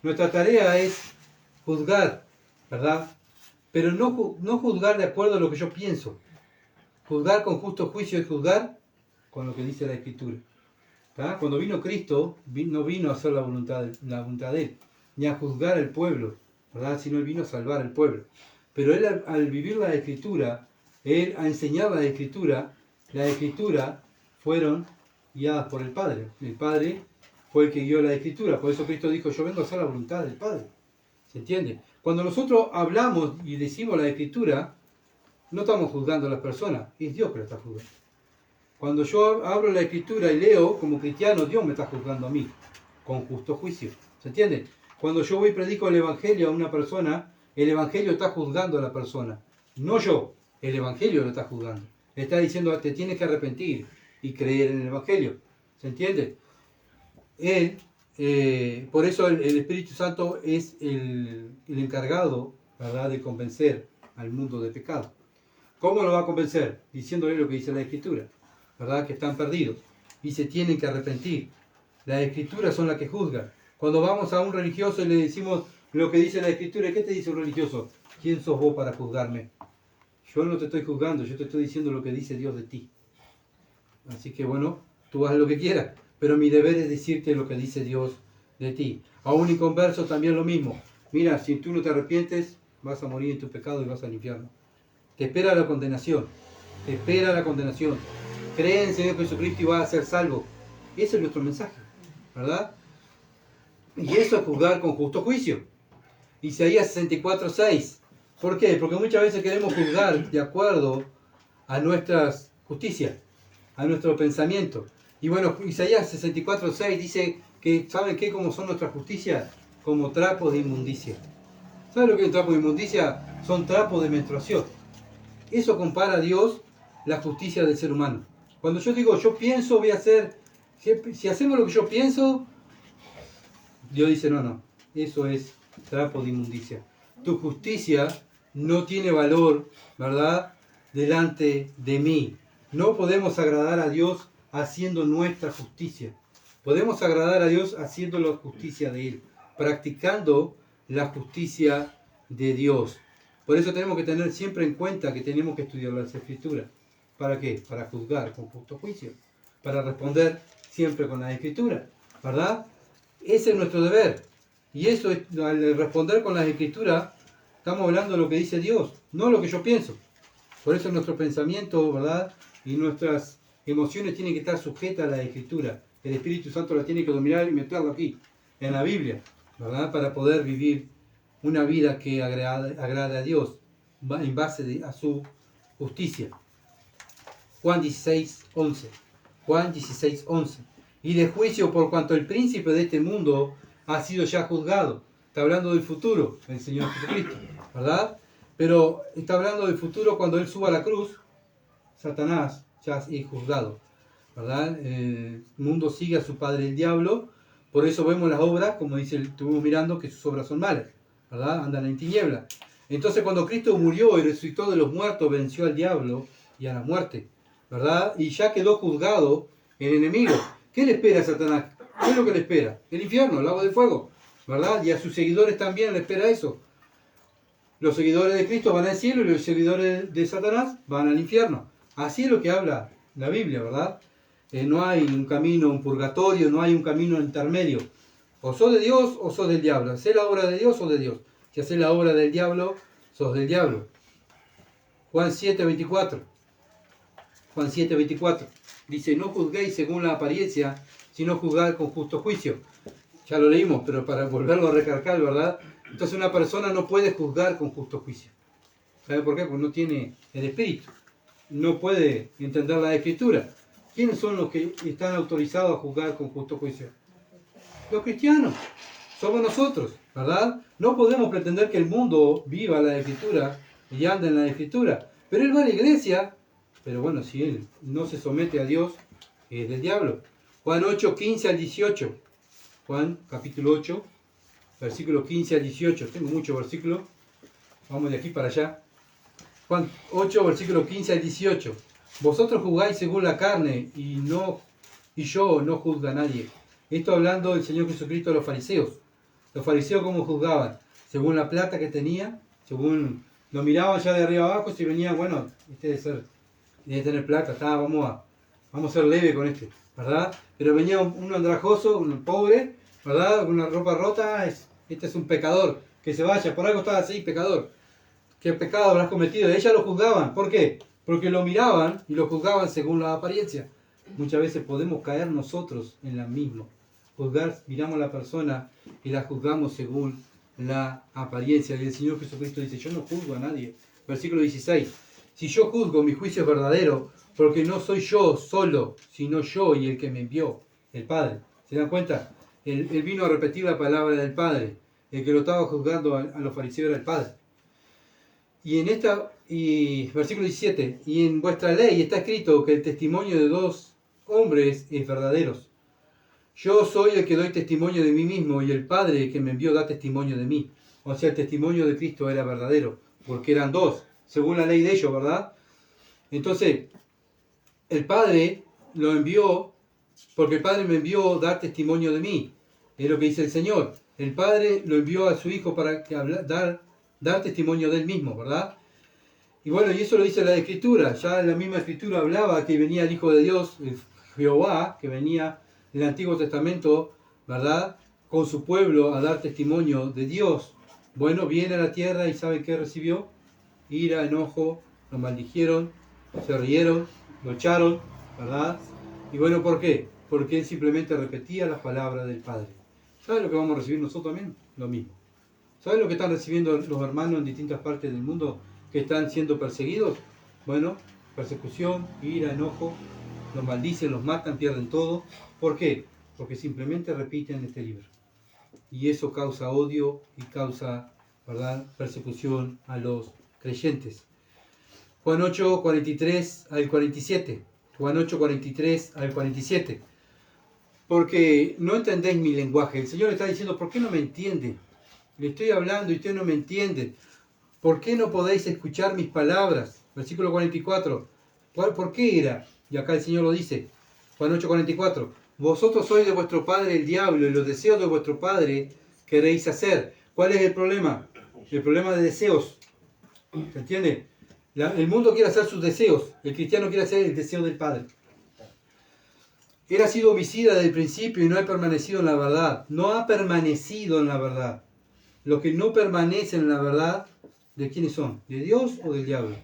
Nuestra tarea es juzgar, ¿verdad? Pero no juzgar de acuerdo a lo que yo pienso. Juzgar con justo juicio es juzgar con lo que dice la Escritura. ¿Tá? Cuando vino Cristo, no vino a hacer la voluntad de Él, ni a juzgar al pueblo, ¿verdad? Sino Él vino a salvar al pueblo. Pero Él al vivir la Escritura, Él a enseñar la Escritura fueron guiadas por el Padre. El Padre fue el que guió la Escritura. Por eso Cristo dijo: yo vengo a hacer la voluntad del Padre. ¿Se entiende? Cuando nosotros hablamos y decimos la Escritura, no estamos juzgando a las personas, es Dios que la está juzgando. Cuando yo abro la Escritura y leo como cristiano, Dios me está juzgando a mí, con justo juicio. ¿Se entiende? Cuando yo voy y predico el Evangelio a una persona, el Evangelio está juzgando a la persona. No yo, el Evangelio lo está juzgando. Le está diciendo: te tienes que arrepentir y creer en el Evangelio. ¿Se entiende? Por eso el Espíritu Santo es el encargado, ¿verdad?, de convencer al mundo de pecado. ¿Cómo lo va a convencer? Diciéndole lo que dice la Escritura, ¿verdad? Que están perdidos y se tienen que arrepentir. Las Escrituras son las que juzgan. Cuando vamos a un religioso y le decimos lo que dice la Escritura, ¿qué te dice un religioso? ¿Quién sos vos para juzgarme? Yo no te estoy juzgando, yo te estoy diciendo lo que dice Dios de ti. Así que bueno, tú haz lo que quieras, pero mi deber es decirte lo que dice Dios de ti. A un inconverso también lo mismo. Mira, si tú no te arrepientes, vas a morir en tu pecado y vas al infierno. Te espera la condenación. Te espera la condenación. Cree en el Señor Jesucristo y vas a ser salvo. Ese es nuestro mensaje, ¿verdad? Y eso es juzgar con justo juicio. Isaías 64:6. ¿Por qué? Porque muchas veces queremos juzgar de acuerdo a nuestras justicias, a nuestro pensamiento. Y bueno, Isaías 64:6 dice que, ¿saben qué? ¿Cómo son nuestras justicias? como trapos de inmundicia. ¿Sabes lo que es un trapo de inmundicia? Son trapos de menstruación. Eso compara a Dios la justicia del ser humano. Cuando yo digo, yo pienso, voy a hacer, si hacemos lo que yo pienso, Dios dice, no, eso es trapo de inmundicia. Tu justicia no tiene valor, ¿verdad?, delante de mí. No podemos agradar a Dios haciendo nuestra justicia. Podemos agradar a Dios haciendo la justicia de Él, practicando la justicia de Dios. Por eso tenemos que tener siempre en cuenta que tenemos que estudiar las Escrituras. ¿Para qué? Para juzgar con justo juicio. Para responder siempre con la Escritura, ¿verdad? Ese es nuestro deber. Y eso es, al responder con las Escrituras, estamos hablando de lo que dice Dios, no lo que yo pienso. Por eso nuestro pensamiento, ¿verdad?, y nuestras emociones tienen que estar sujetas a la Escritura. El Espíritu Santo la tiene que dominar y meterlo aquí, en la Biblia, ¿verdad?, para poder vivir una vida que agrade a Dios en base a su justicia. Juan 16:11. Juan 16:11. Y de juicio por cuanto el príncipe de este mundo ha sido ya juzgado. Está hablando del futuro, el Señor Jesucristo, ¿verdad? Pero está hablando del futuro cuando Él suba a la cruz. Satanás ya es juzgado, ¿verdad? El mundo sigue a su padre el diablo. Por eso vemos las obras, como dice, estuvimos mirando, que sus obras son malas, ¿verdad? Andan en tinieblas. Entonces cuando Cristo murió y resucitó de los muertos, venció al diablo y a la muerte, ¿verdad? Y ya quedó juzgado el enemigo. ¿Qué le espera a Satanás? ¿Qué es lo que le espera? El infierno, el lago de fuego, ¿verdad? Y a sus seguidores también le espera eso. Los seguidores de Cristo van al cielo y los seguidores de Satanás van al infierno. Así es lo que habla la Biblia, ¿verdad? No hay un camino, un purgatorio, no hay un camino intermedio. O sos de Dios o sos del diablo. ¿Hacés la obra de Dios o de Dios? Si hacés la obra del diablo, sos del diablo. Juan 7:24. Juan 7:24. Dice, no juzguéis según la apariencia, sino juzgad con justo juicio. Ya lo leímos, pero para volverlo a recargar, ¿verdad? Entonces una persona no puede juzgar con justo juicio. ¿Sabe por qué? Porque no tiene el Espíritu. No puede entender la Escritura. ¿Quiénes son los que están autorizados a juzgar con justo juicio? Los cristianos. Somos nosotros, ¿verdad? No podemos pretender que el mundo viva la Escritura y ande en la Escritura. Pero él va a la iglesia, pero bueno, si él no se somete a Dios, es del diablo. Juan 8:15 al 18. Juan capítulo 8, versículo 15 al 18. Tengo muchos versículos. Vamos de aquí para allá. Juan 8, versículo 15 al 18. Vosotros juzgáis según la carne y yo no juzgo a nadie. Esto hablando del Señor Jesucristo a los fariseos. Los fariseos, ¿cómo juzgaban? Según la plata que tenía, según lo miraban ya de arriba abajo, si venía, bueno, este debe tener plata, vamos a ser leve con este, ¿verdad? Pero venía un andrajoso, un pobre, ¿verdad? Con una ropa rota, este es un pecador, que se vaya, por algo estaba así, pecador. ¿Qué pecado habrás cometido? Ellas lo juzgaban, ¿por qué? Porque lo miraban y lo juzgaban según la apariencia. Muchas veces podemos caer nosotros en la misma. Miramos a la persona y la juzgamos según la apariencia. Y el Señor Jesucristo dice, yo no juzgo a nadie. Versículo 16. Si yo juzgo, mi juicio es verdadero, porque no soy yo solo, sino yo y el que me envió, el Padre. ¿Se dan cuenta? Él vino a repetir la palabra del Padre. El que lo estaba juzgando a los fariseos era el Padre. Y versículo 17, y en vuestra ley está escrito que el testimonio de dos hombres es verdadero. Yo soy el que doy testimonio de mí mismo y el Padre que me envió da testimonio de mí. O sea, el testimonio de Cristo era verdadero, porque eran dos, según la ley de ellos, ¿verdad? Entonces, el Padre lo envió, porque el Padre me envió a dar testimonio de mí. Es lo que dice el Señor. El Padre lo envió a su Hijo para dar testimonio de Él mismo, ¿verdad? Y bueno, y eso lo dice la Escritura. Ya la misma Escritura hablaba que venía el Hijo de Dios, el Jehová, que venía en el Antiguo Testamento, ¿verdad?, con su pueblo a dar testimonio de Dios. Bueno, viene a la tierra y ¿saben qué recibió? Ira, enojo, lo maldijeron, se rieron, lo echaron, ¿verdad? Y bueno, ¿por qué? Porque Él simplemente repetía las palabras del Padre. ¿Saben lo que vamos a recibir nosotros también? Lo mismo. ¿Saben lo que están recibiendo los hermanos en distintas partes del mundo que están siendo perseguidos? Bueno, persecución, ira, enojo, los maldicen, los matan, pierden todo. ¿Por qué? Porque simplemente repiten este libro. y eso causa odio y causa, ¿verdad?, persecución a los creyentes. Juan 8, 43 al 47. Juan 8, 43 al 47. Porque no entendéis mi lenguaje. El Señor está diciendo, ¿por qué no me entiende? Le estoy hablando y usted no me entiende. ¿Por qué no podéis escuchar mis palabras? Versículo 44. ¿Por qué era? Y acá el Señor lo dice. Juan 8, 44. Vosotros sois de vuestro padre el diablo y los deseos de vuestro padre queréis hacer. ¿Cuál es el problema? El problema de deseos. ¿Se entiende? El mundo quiere hacer sus deseos. El cristiano quiere hacer el deseo del Padre. Él ha sido homicida desde el principio y no ha permanecido en la verdad. No ha permanecido en la verdad. Los que no permanecen en la verdad, ¿de quiénes son? ¿De Dios o del diablo?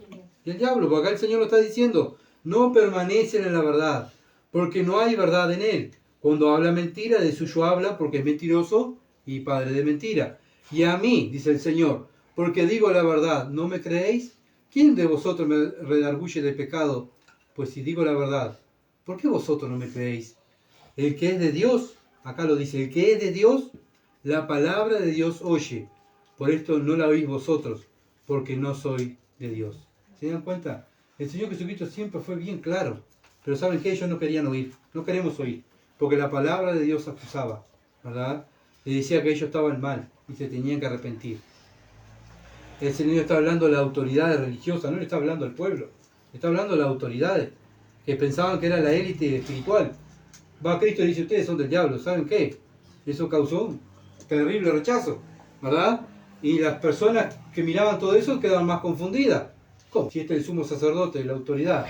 Del diablo, porque acá el Señor lo está diciendo. No permanecen en la verdad, porque no hay verdad en él. Cuando habla mentira, de suyo habla porque es mentiroso y padre de mentira. Y a mí, dice el Señor, porque digo la verdad, ¿no me creéis? ¿Quién de vosotros me redarguye de pecado? Pues si digo la verdad, ¿por qué vosotros no me creéis? El que es de Dios, acá lo dice, el que es de Dios, la palabra de Dios oye. Por esto no la oís vosotros, porque no soy de Dios. ¿Se dan cuenta? El Señor Jesucristo siempre fue bien claro. Pero ¿saben qué? Ellos no querían oír. No queremos oír. Porque la palabra de Dios acusaba, ¿verdad? Le decía que ellos estaban mal y se tenían que arrepentir. El Señor está hablando de las autoridades religiosas, no le está hablando al pueblo. Le está hablando de las autoridades que pensaban que era la élite espiritual. Va Cristo y dice, ustedes son del diablo. ¿Saben qué? Eso causó un terrible rechazo, ¿verdad? Y las personas que miraban todo eso quedaban más confundidas. ¿Cómo? Si este es el sumo sacerdote, la autoridad,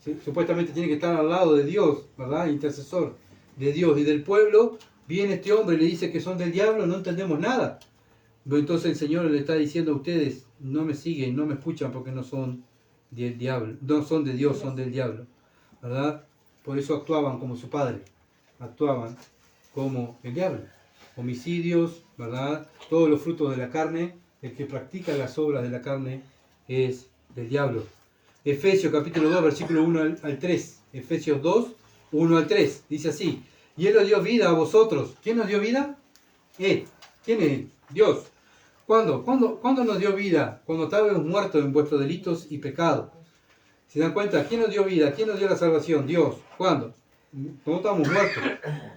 ¿sí? Supuestamente tiene que estar al lado de Dios, ¿verdad? Intercesor de Dios y del pueblo. Viene este hombre y le dice que son del diablo, no entendemos nada. Entonces el Señor le está diciendo a ustedes, no me siguen, no me escuchan porque no son del diablo, no son de Dios, son del diablo, ¿verdad? Por eso actuaban como su padre, actuaban como el diablo. Homicidios, ¿verdad? Todos los frutos de la carne, el que practica las obras de la carne es del diablo. Efesios capítulo 2, versículo 1 al 3. Efesios 2, 1 al 3. Dice así, y Él os dio vida a vosotros. ¿Quién nos dio vida? Él. ¿Quién es Él? Dios. ¿Cuándo? ¿Cuándo nos dio vida? Cuando estábamos muertos en vuestros delitos y pecados. ¿Se dan cuenta? ¿Quién nos dio vida? ¿Quién nos dio la salvación? Dios. ¿Cuándo? Cuando estábamos muertos.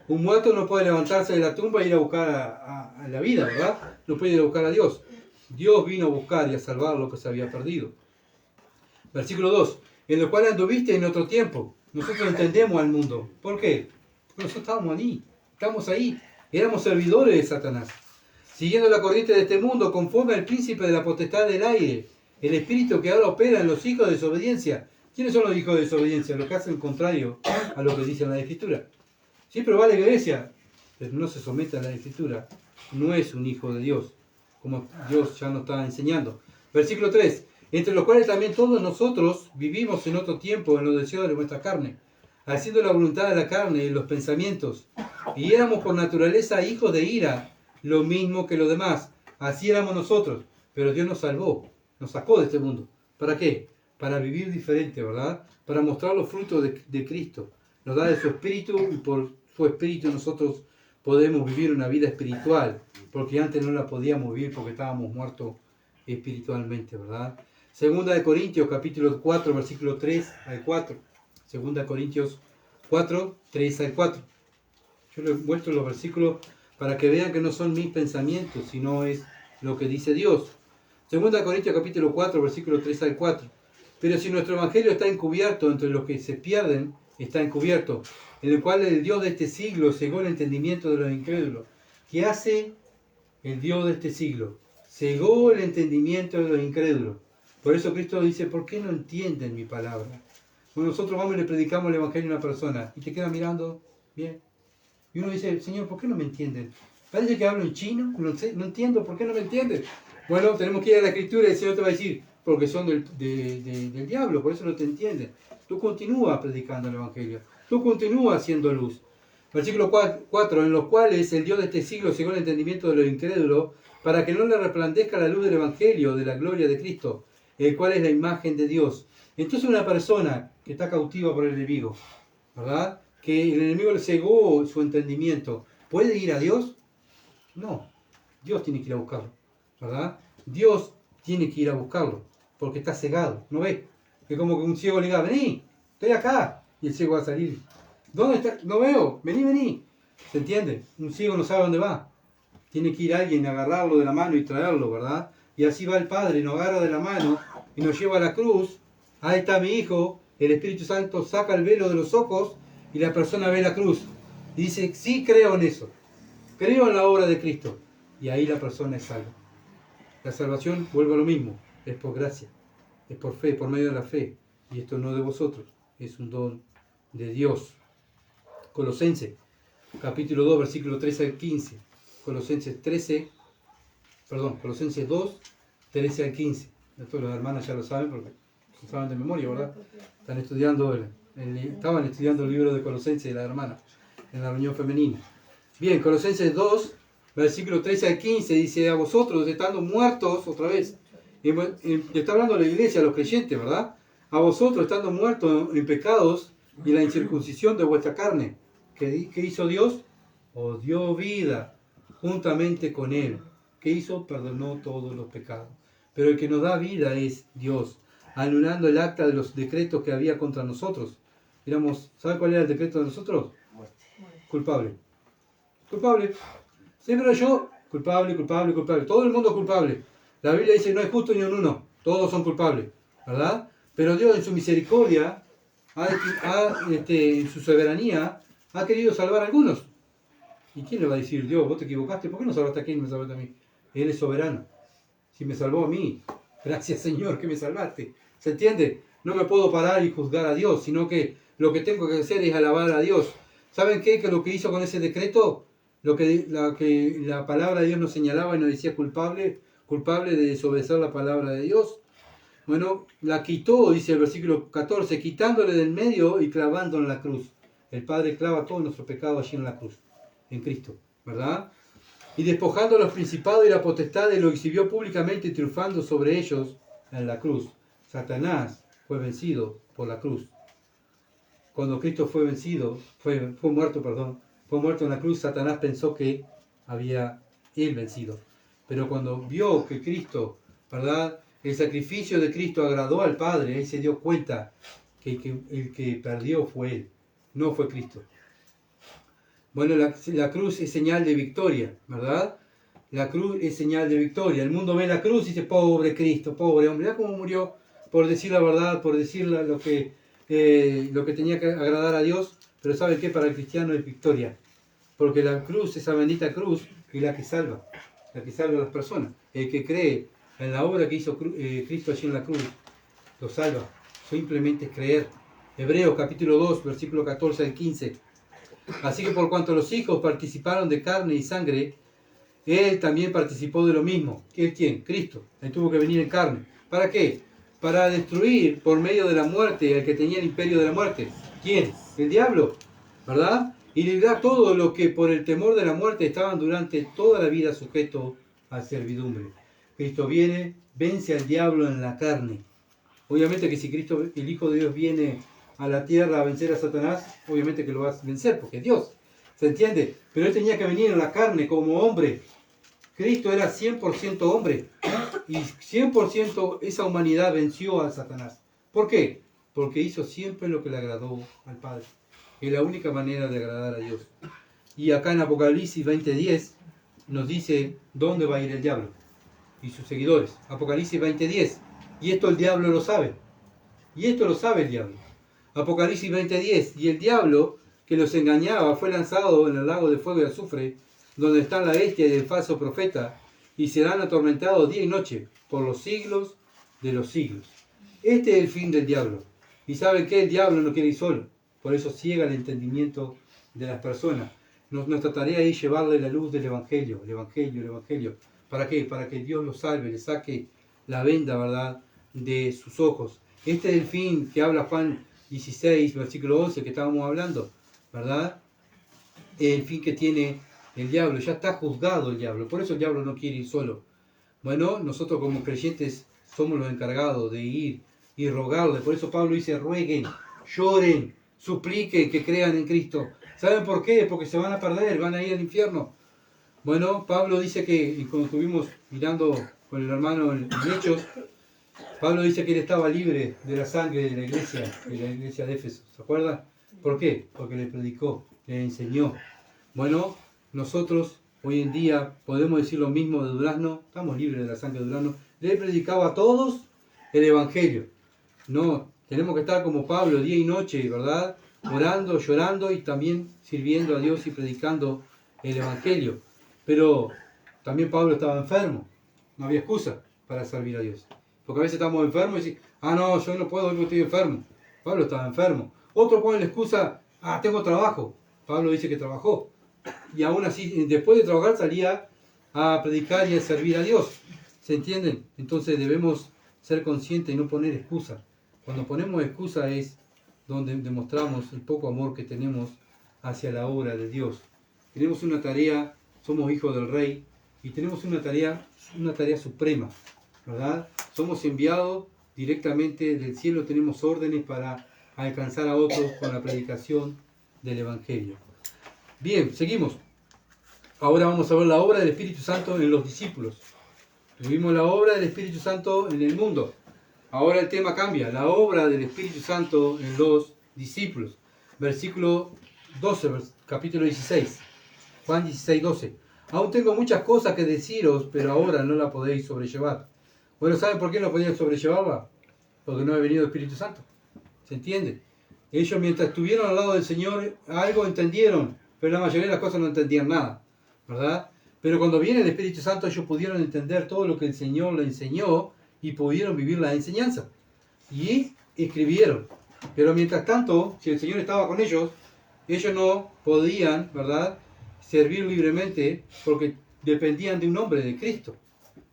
Un muerto no puede levantarse de la tumba e ir a buscar a la vida, ¿verdad? No puede ir a buscar a Dios. Dios vino a buscar y a salvar lo que se había perdido. Versículo 2. En lo cual anduviste en otro tiempo. Nosotros entendemos al mundo. ¿Por qué? Porque nosotros estábamos allí. Estamos ahí. Éramos servidores de Satanás. Siguiendo la corriente de este mundo, conforme al príncipe de la potestad del aire, el espíritu que ahora opera en los hijos de desobediencia. ¿Quiénes son los hijos de desobediencia? Los que hacen contrario a lo que dice la Escritura. Sí, pero va a la iglesia, pero no se somete a la Escritura. No es un hijo de Dios, como Dios ya nos está enseñando. Versículo 3. Entre los cuales también todos nosotros vivimos en otro tiempo en los deseos de nuestra carne, haciendo la voluntad de la carne y los pensamientos. Y éramos por naturaleza hijos de ira, lo mismo que los demás. Así éramos nosotros. Pero Dios nos salvó, nos sacó de este mundo. ¿Para qué? Para vivir diferente, ¿verdad? Para mostrar los frutos de Cristo. Nos da de su espíritu y por su espíritu nosotros podemos vivir una vida espiritual. Porque antes no la podíamos vivir porque estábamos muertos espiritualmente, ¿verdad? Segunda de Corintios, capítulo 4, versículo 3 al 4. Segunda de Corintios 4, 3 al 4. Yo les muestro los versículos para que vean que no son mis pensamientos, sino es lo que dice Dios. Segunda de Corintios capítulo 4, versículo 3 al 4. Pero si nuestro evangelio está encubierto entre los que se pierden, está encubierto, en el cual el Dios de este siglo cegó el entendimiento de los incrédulos. ¿Qué hace el Dios de este siglo? Cegó el entendimiento de los incrédulos. Por eso Cristo dice, ¿por qué no entienden mi palabra? Cuando nosotros vamos y le predicamos el evangelio a una persona y te queda mirando, bien. Y uno dice, Señor, ¿por qué no me entienden? Parece que hablo en chino, no entiendo, ¿por qué no me entienden? Bueno, tenemos que ir a la Escritura y el Señor te va a decir, porque son del diablo, por eso no te entienden. Tú continúas predicando el Evangelio, tú continúas haciendo luz. Versículo 4, en los cuales el Dios de este siglo cegó el entendimiento de los incrédulos, para que no le resplandezca la luz del Evangelio, de la gloria de Cristo, el cual es la imagen de Dios. Entonces una persona que está cautiva por el enemigo, ¿verdad?, que el enemigo le cegó su entendimiento, ¿puede ir a Dios? No, Dios tiene que ir a buscarlo, ¿verdad? Dios tiene que ir a buscarlo, porque está cegado, ¿no ve? Es como que un ciego le diga, vení, estoy acá, y el ciego va a salir. ¿Dónde está? No veo, vení, vení. ¿Se entiende? Un ciego no sabe dónde va. Tiene que ir alguien a agarrarlo de la mano y traerlo, ¿verdad? Y así va el Padre, nos agarra de la mano y nos lleva a la cruz. Ahí está mi Hijo, el Espíritu Santo saca el velo de los ojos y la persona ve la cruz. Y dice, sí creo en eso, creo en la obra de Cristo. Y ahí la persona es salva. La salvación, vuelve a lo mismo, es por gracia, es por fe, por medio de la fe. Y esto no de vosotros, es un don de Dios. Colosenses, capítulo 2, versículo 13 al 15. Colosenses 2, 13 al 15. Esto los hermanos ya lo saben porque lo saben de memoria, ¿verdad? Estaban estudiando el libro de Colosenses de la hermana en la reunión femenina. Bien, Colosenses 2, versículo 13 al 15 dice, a vosotros estando muertos, otra vez, y está hablando a la iglesia, a los creyentes, ¿verdad? A vosotros estando muertos en pecados y la incircuncisión de vuestra carne. ¿Qué hizo Dios? Os dio vida juntamente con Él. ¿Qué hizo? Perdonó todos los pecados. Pero el que nos da vida es Dios, anulando el acta de los decretos que había contra nosotros. Éramos, ¿sabe cuál era el decreto de nosotros? Culpable. Culpable. Siempre yo, culpable, culpable, culpable. Todo el mundo culpable. La Biblia dice, no hay justo ni un uno. Todos son culpables. ¿Verdad? Pero Dios en su misericordia, en su soberanía, ha querido salvar a algunos. ¿Y quién le va a decir, Dios, vos te equivocaste? ¿Por qué no salvaste a quién y me salvaste a mí? Él es soberano. Si me salvó a mí, gracias Señor que me salvaste. ¿Se entiende? No me puedo parar y juzgar a Dios, sino que lo que tengo que hacer es alabar a Dios. ¿Saben qué? Que lo que hizo con ese decreto, la palabra de Dios nos señalaba y nos decía culpable de desobedecer la palabra de Dios. Bueno, la quitó, dice el versículo 14, quitándole del medio y clavando en la cruz. El Padre clava todo nuestro pecado allí en la cruz, en Cristo, ¿verdad? Y despojando a los principados y la potestad, lo exhibió públicamente, triunfando sobre ellos en la cruz. Satanás fue vencido por la cruz. Cuando Cristo fue muerto en la cruz, Satanás pensó que había él vencido. Pero cuando vio que Cristo, ¿verdad?, el sacrificio de Cristo agradó al Padre, él se dio cuenta que el que perdió fue él, no fue Cristo. Bueno, la cruz es señal de victoria, ¿verdad? La cruz es señal de victoria. El mundo ve la cruz y dice, pobre Cristo, pobre hombre, ¿ya cómo murió? Por decir la verdad, por decir lo que tenía que agradar a Dios. Pero ¿saben qué? Para el cristiano es victoria. Porque la cruz, esa bendita cruz, es la que salva a las personas. El que cree en la obra que hizo Cristo allí en la cruz, lo salva. Simplemente creer. Hebreos capítulo 2, versículo 14 al 15. Así que por cuanto los hijos participaron de carne y sangre, Él también participó de lo mismo. ¿Él quién? Cristo. Él tuvo que venir en carne. ¿Para qué? Para destruir por medio de la muerte al que tenía el imperio de la muerte. ¿Quién? El diablo, ¿verdad? Y librar todo lo que por el temor de la muerte estaban durante toda la vida sujetos a servidumbre. Cristo viene, vence al diablo en la carne. Obviamente que si Cristo, el Hijo de Dios, viene a la tierra a vencer a Satanás, obviamente que lo va a vencer, porque es Dios. ¿Se entiende? Pero Él tenía que venir en la carne como hombre. Cristo era 100% hombre. Y 100% esa humanidad venció a Satanás. ¿Por qué? Porque hizo siempre lo que le agradó al Padre. Es la única manera de agradar a Dios. Y acá en Apocalipsis 20:10 nos dice dónde va a ir el diablo y sus seguidores. Apocalipsis 20:10. Y esto el diablo lo sabe. Y esto lo sabe el diablo. Apocalipsis 20:10. Y el diablo que los engañaba fue lanzado en el lago de fuego y azufre, donde está la bestia y el falso profeta, y serán atormentados día y noche por los siglos de los siglos. Este es el fin del diablo. Y saben que el diablo no quiere ir solo. Por eso ciega el entendimiento de las personas. Nuestra tarea es llevarle la luz del Evangelio, el Evangelio, el Evangelio. ¿Para qué? Para que Dios los salve, le saque la venda, ¿verdad?, de sus ojos. Este es el fin que habla Juan 16, versículo 11, que estábamos hablando, ¿verdad? El fin que tiene el diablo. Ya está juzgado el diablo. Por eso el diablo no quiere ir solo. Bueno, nosotros como creyentes somos los encargados de ir y rogarle. Por eso Pablo dice, rueguen, lloren, supliquen que crean en Cristo. ¿Saben por qué? Porque se van a perder, van a ir al infierno. Bueno, Pablo dice que, y cuando estuvimos mirando con el hermano en Hechos, Pablo dice que él estaba libre de la sangre de la iglesia de Éfeso. ¿Se acuerdan? ¿Por qué? Porque le predicó, le enseñó. Bueno, nosotros hoy en día podemos decir lo mismo de Durazno, estamos libres de la sangre de Durazno. Le predicaba a todos el Evangelio. No, tenemos que estar como Pablo día y noche, ¿verdad? Orando, llorando y también sirviendo a Dios y predicando el Evangelio. Pero también Pablo estaba enfermo, no había excusa para servir a Dios. Porque a veces estamos enfermos y decimos, no, yo no puedo porque estoy enfermo. Pablo estaba enfermo. Otro pone la excusa, tengo trabajo. Pablo dice que trabajó. Y aún así, después de trabajar, salía a predicar y a servir a Dios. ¿Se entienden? Entonces debemos ser conscientes y no poner excusa. Cuando ponemos excusa es donde demostramos el poco amor que tenemos hacia la obra de Dios. Tenemos una tarea, somos hijos del Rey, y tenemos una tarea suprema, ¿verdad? Somos enviados directamente del cielo, tenemos órdenes para alcanzar a otros con la predicación del Evangelio. Bien, seguimos. Ahora vamos a ver la obra del Espíritu Santo en los discípulos. Tuvimos la obra del Espíritu Santo en el mundo. Ahora el tema cambia. La obra del Espíritu Santo en los discípulos. Versículo 12, capítulo 16. Juan 16, 12. Aún tengo muchas cosas que deciros, pero ahora no la podéis sobrellevar. Bueno, ¿saben por qué no podían sobrellevarla? Porque no ha venido el Espíritu Santo. ¿Se entiende? Ellos mientras estuvieron al lado del Señor, algo entendieron, pero la mayoría de las cosas no entendían nada, ¿verdad? Pero cuando viene el Espíritu Santo, ellos pudieron entender todo lo que el Señor les enseñó y pudieron vivir la enseñanza. Y escribieron. Pero mientras tanto, si el Señor estaba con ellos no podían, ¿verdad?, servir libremente porque dependían de un hombre, de Cristo.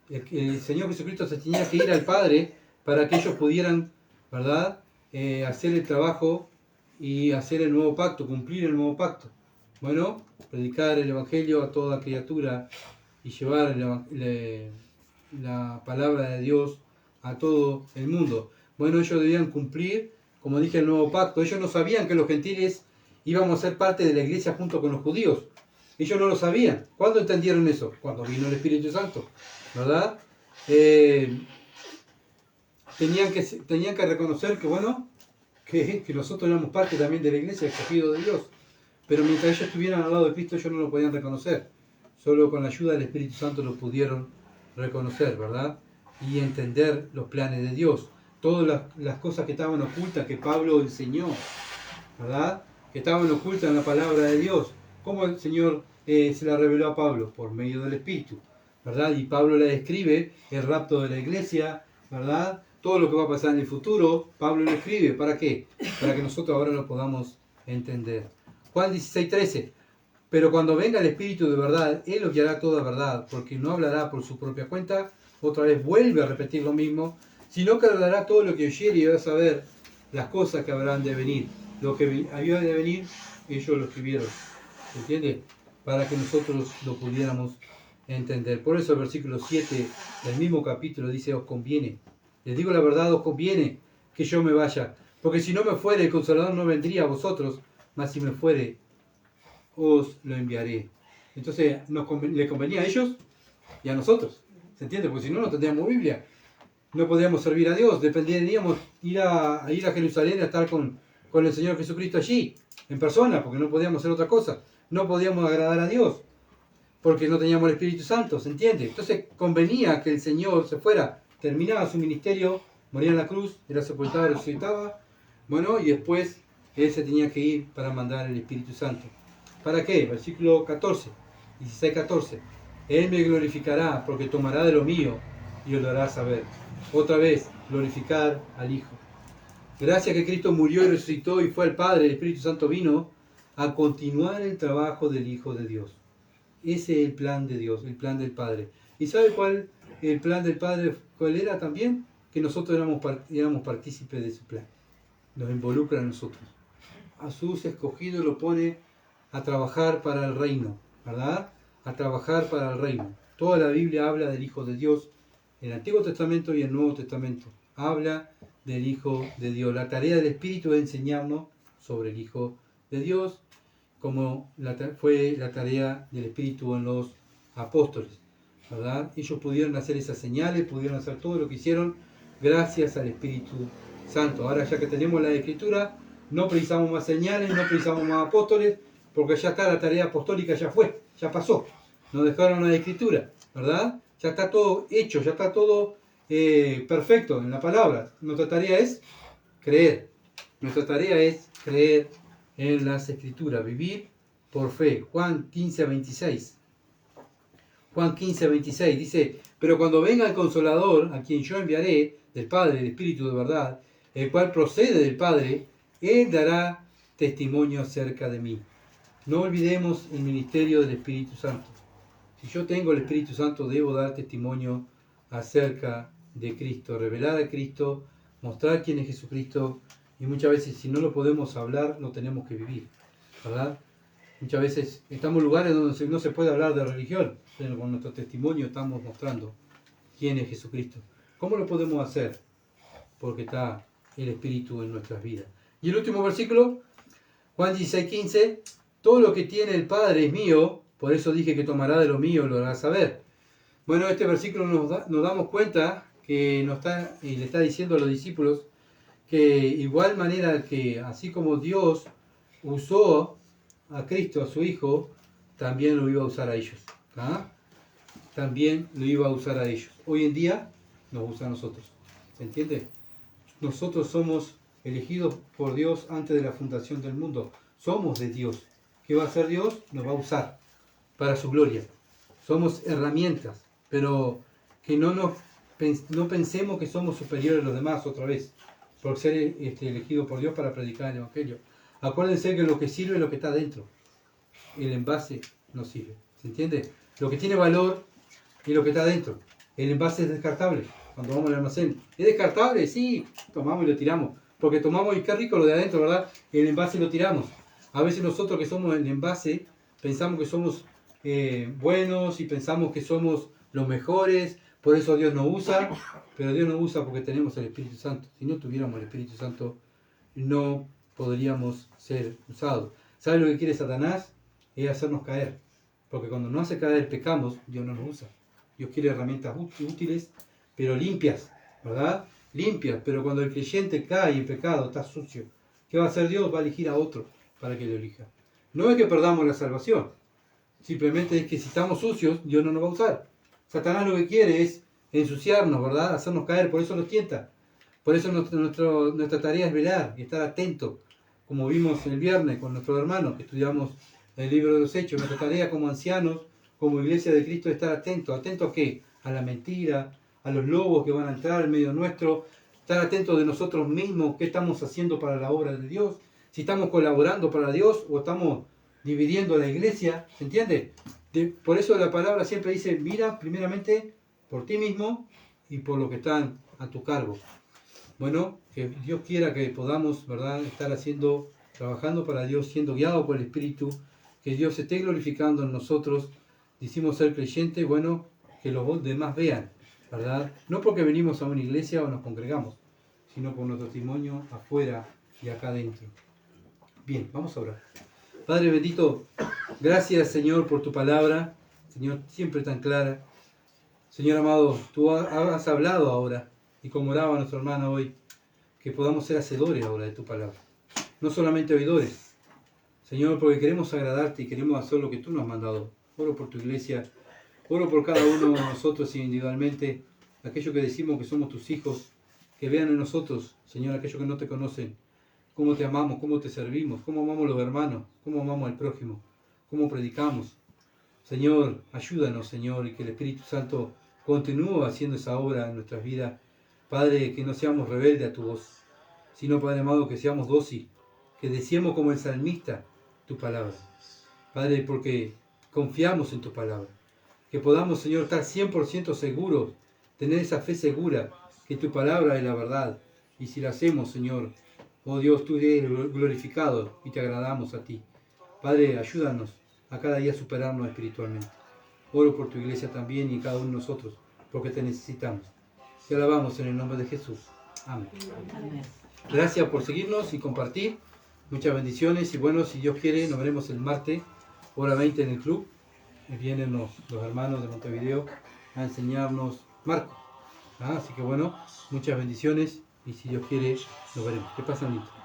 El Señor Jesucristo se tenía que ir al Padre para que ellos pudieran, ¿verdad?, hacer el trabajo y hacer el nuevo pacto, cumplir el nuevo pacto. Bueno, predicar el Evangelio a toda criatura y llevar la palabra de Dios a todo el mundo. Bueno, ellos debían cumplir, como dije, el nuevo pacto. Ellos no sabían que los gentiles íbamos a ser parte de la iglesia junto con los judíos. Ellos no lo sabían. ¿Cuándo entendieron eso? Cuando vino el Espíritu Santo, ¿verdad? Tenían que reconocer que, bueno, que nosotros éramos parte también de la iglesia, escogido de Dios. Pero mientras ellos estuvieran al lado de Cristo, ellos no lo podían reconocer. Solo con la ayuda del Espíritu Santo lo pudieron reconocer, ¿verdad? Y entender los planes de Dios. Todas las cosas que estaban ocultas, que Pablo enseñó, ¿verdad?, que estaban ocultas en la palabra de Dios. ¿Cómo el Señor se la reveló a Pablo? Por medio del Espíritu, ¿verdad? Y Pablo le describe el rapto de la iglesia, ¿verdad? Todo lo que va a pasar en el futuro, Pablo lo escribe. ¿Para qué? Para que nosotros ahora lo podamos entender. Juan 16, 13. Pero cuando venga el Espíritu de verdad, Él os guiará toda verdad, porque no hablará por su propia cuenta, otra vez vuelve a repetir lo mismo, sino que hablará todo lo que oyere y va a saber las cosas que habrán de venir. Lo que había de venir, ellos lo escribieron. ¿Se entiende? Para que nosotros lo pudiéramos entender. Por eso el versículo 7 del mismo capítulo dice, os conviene. Les digo la verdad, os conviene que yo me vaya. Porque si no me fuere, el Consolador no vendría a vosotros, mas si me fuere, os lo enviaré. Entonces le convenía a ellos y a nosotros. ¿Se entiende? Porque si no, no tendríamos Biblia. No podíamos servir a Dios. Dependeríamos ir a Jerusalén a estar con el Señor Jesucristo allí, en persona, porque no podíamos hacer otra cosa. No podíamos agradar a Dios, porque no teníamos el Espíritu Santo. ¿Se entiende? Entonces convenía que el Señor se fuera, terminaba su ministerio, moría en la cruz, era sepultado, resucitaba. Bueno, y después Él se tenía que ir para mandar el Espíritu Santo. ¿Para qué? Versículo 14, 16, 14. Él me glorificará porque tomará de lo mío y os lo hará saber. Otra vez, glorificar al Hijo. Gracias que Cristo murió y resucitó y fue al Padre, el Espíritu Santo vino a continuar el trabajo del Hijo de Dios. Ese es el plan de Dios, el plan del Padre. ¿Y sabe cuál el plan del Padre? ¿Cuál era también? Que nosotros éramos partícipes de su plan. Nos involucra a nosotros. A sus escogidos lo pone a trabajar para el reino, ¿verdad? A trabajar para el reino. Toda la Biblia habla del Hijo de Dios, el Antiguo Testamento y el Nuevo Testamento. Habla del Hijo de Dios. La tarea del Espíritu es enseñarnos sobre el Hijo de Dios, como fue la tarea del Espíritu en los apóstoles, ¿verdad? Ellos pudieron hacer esas señales, pudieron hacer todo lo que hicieron gracias al Espíritu Santo. Ahora ya que tenemos la Escritura, no precisamos más señales, no precisamos más apóstoles, porque ya está, la tarea apostólica ya fue, ya pasó. Nos dejaron la Escritura, ¿verdad? Ya está todo hecho, ya está todo perfecto en la palabra. Nuestra tarea es creer. Nuestra tarea es creer en las Escrituras, vivir por fe. Juan 15:26. Juan 15:26 dice: pero cuando venga el Consolador, a quien yo enviaré del Padre, el Espíritu de verdad, el cual procede del Padre, Él dará testimonio acerca de mí. No olvidemos el ministerio del Espíritu Santo. Si yo tengo el Espíritu Santo, debo dar testimonio acerca de Cristo, revelar a Cristo, mostrar quién es Jesucristo, y muchas veces si no lo podemos hablar, lo tenemos que vivir, ¿verdad? Muchas veces estamos en lugares donde no se puede hablar de religión, pero con nuestro testimonio estamos mostrando quién es Jesucristo. ¿Cómo lo podemos hacer? Porque está el Espíritu en nuestras vidas. Y el último versículo, Juan 16:15, todo lo que tiene el Padre es mío, por eso dije que tomará de lo mío y lo hará saber. Bueno, este versículo nos damos cuenta que le está diciendo a los discípulos que igual manera que así como Dios usó a Cristo, a su Hijo, también lo iba a usar a ellos. ¿Ah? También lo iba a usar a ellos. Hoy en día nos usa a nosotros. ¿Se entiende? Nosotros somos elegidos por Dios antes de la fundación del mundo. Somos de Dios. ¿Qué va a hacer Dios? Nos va a usar para su gloria. Somos herramientas, pero que no pensemos que somos superiores a los demás otra vez, por ser elegidos por Dios para predicar el Evangelio. Acuérdense que lo que sirve es lo que está dentro. El envase no sirve. ¿Se entiende? Lo que tiene valor es lo que está dentro. El envase es descartable. Cuando vamos al almacén, ¿es descartable? Sí, tomamos y lo tiramos. Porque tomamos y qué rico lo de adentro, ¿verdad? El envase lo tiramos. A veces nosotros que somos el envase, pensamos que somos buenos y pensamos que somos los mejores, por eso Dios nos usa, pero Dios nos usa porque tenemos el Espíritu Santo. Si no tuviéramos el Espíritu Santo, no podríamos ser usados. ¿Sabe lo que quiere Satanás? Es hacernos caer. Porque cuando nos hace caer pecamos, Dios no nos usa. Dios quiere herramientas útiles, pero limpias, ¿verdad? Limpias, pero cuando el creyente cae en pecado, está sucio. ¿Qué va a hacer Dios? Va a elegir a otro para que lo elija. No es que perdamos la salvación, simplemente es que si estamos sucios, Dios no nos va a usar. Satanás lo que quiere es ensuciarnos, ¿verdad? Hacernos caer, por eso nos tienta. Por eso nuestra tarea es velar y estar atentos, como vimos el viernes con nuestros hermanos que estudiamos el libro de los Hechos. Nuestra tarea como ancianos, como iglesia de Cristo, es estar atentos. ¿Atentos a qué? A la mentira, a los lobos que van a entrar en medio nuestro, estar atentos de nosotros mismos, qué estamos haciendo para la obra de Dios, si estamos colaborando para Dios o estamos dividiendo la iglesia, ¿se entiende? Por eso la palabra siempre dice, mira primeramente por ti mismo y por lo que están a tu cargo. Bueno, que Dios quiera que podamos, ¿verdad?, estar trabajando para Dios, siendo guiados por el Espíritu, que Dios se esté glorificando en nosotros. Decimos ser creyentes, bueno, que los demás vean, ¿verdad? No porque venimos a una iglesia o nos congregamos, sino por nuestro testimonio afuera y acá adentro. Bien, vamos a orar. Padre bendito, gracias Señor por tu palabra, Señor, siempre tan clara. Señor amado, tú has hablado ahora, y como oraba nuestro hermano hoy, que podamos ser hacedores ahora de tu palabra, no solamente oidores. Señor, porque queremos agradarte y queremos hacer lo que tú nos has mandado. Oro por tu iglesia, oro por cada uno de nosotros individualmente, aquellos que decimos que somos tus hijos, que vean en nosotros, Señor, aquellos que no te conocen, cómo te amamos, cómo te servimos, cómo amamos a los hermanos, cómo amamos al prójimo, cómo predicamos. Señor, ayúdanos, Señor, y que el Espíritu Santo continúe haciendo esa obra en nuestras vidas. Padre, que no seamos rebeldes a tu voz, sino, Padre amado, que seamos dóciles, que deseemos como el salmista tu palabra. Padre, porque confiamos en tu palabra. Que podamos, Señor, estar 100% seguros, tener esa fe segura, que tu palabra es la verdad. Y si la hacemos, Señor, oh Dios, tú eres glorificado y te agradamos a ti. Padre, ayúdanos a cada día superarnos espiritualmente. Oro por tu iglesia también y cada uno de nosotros, porque te necesitamos. Te alabamos en el nombre de Jesús. Amén. Gracias por seguirnos y compartir. Muchas bendiciones y bueno, si Dios quiere, nos veremos el martes, hora 20 en el club. vienen los hermanos de Montevideo a enseñarnos Marco. Así que bueno, muchas bendiciones y si Dios quiere, nos veremos. Que pasen lindo.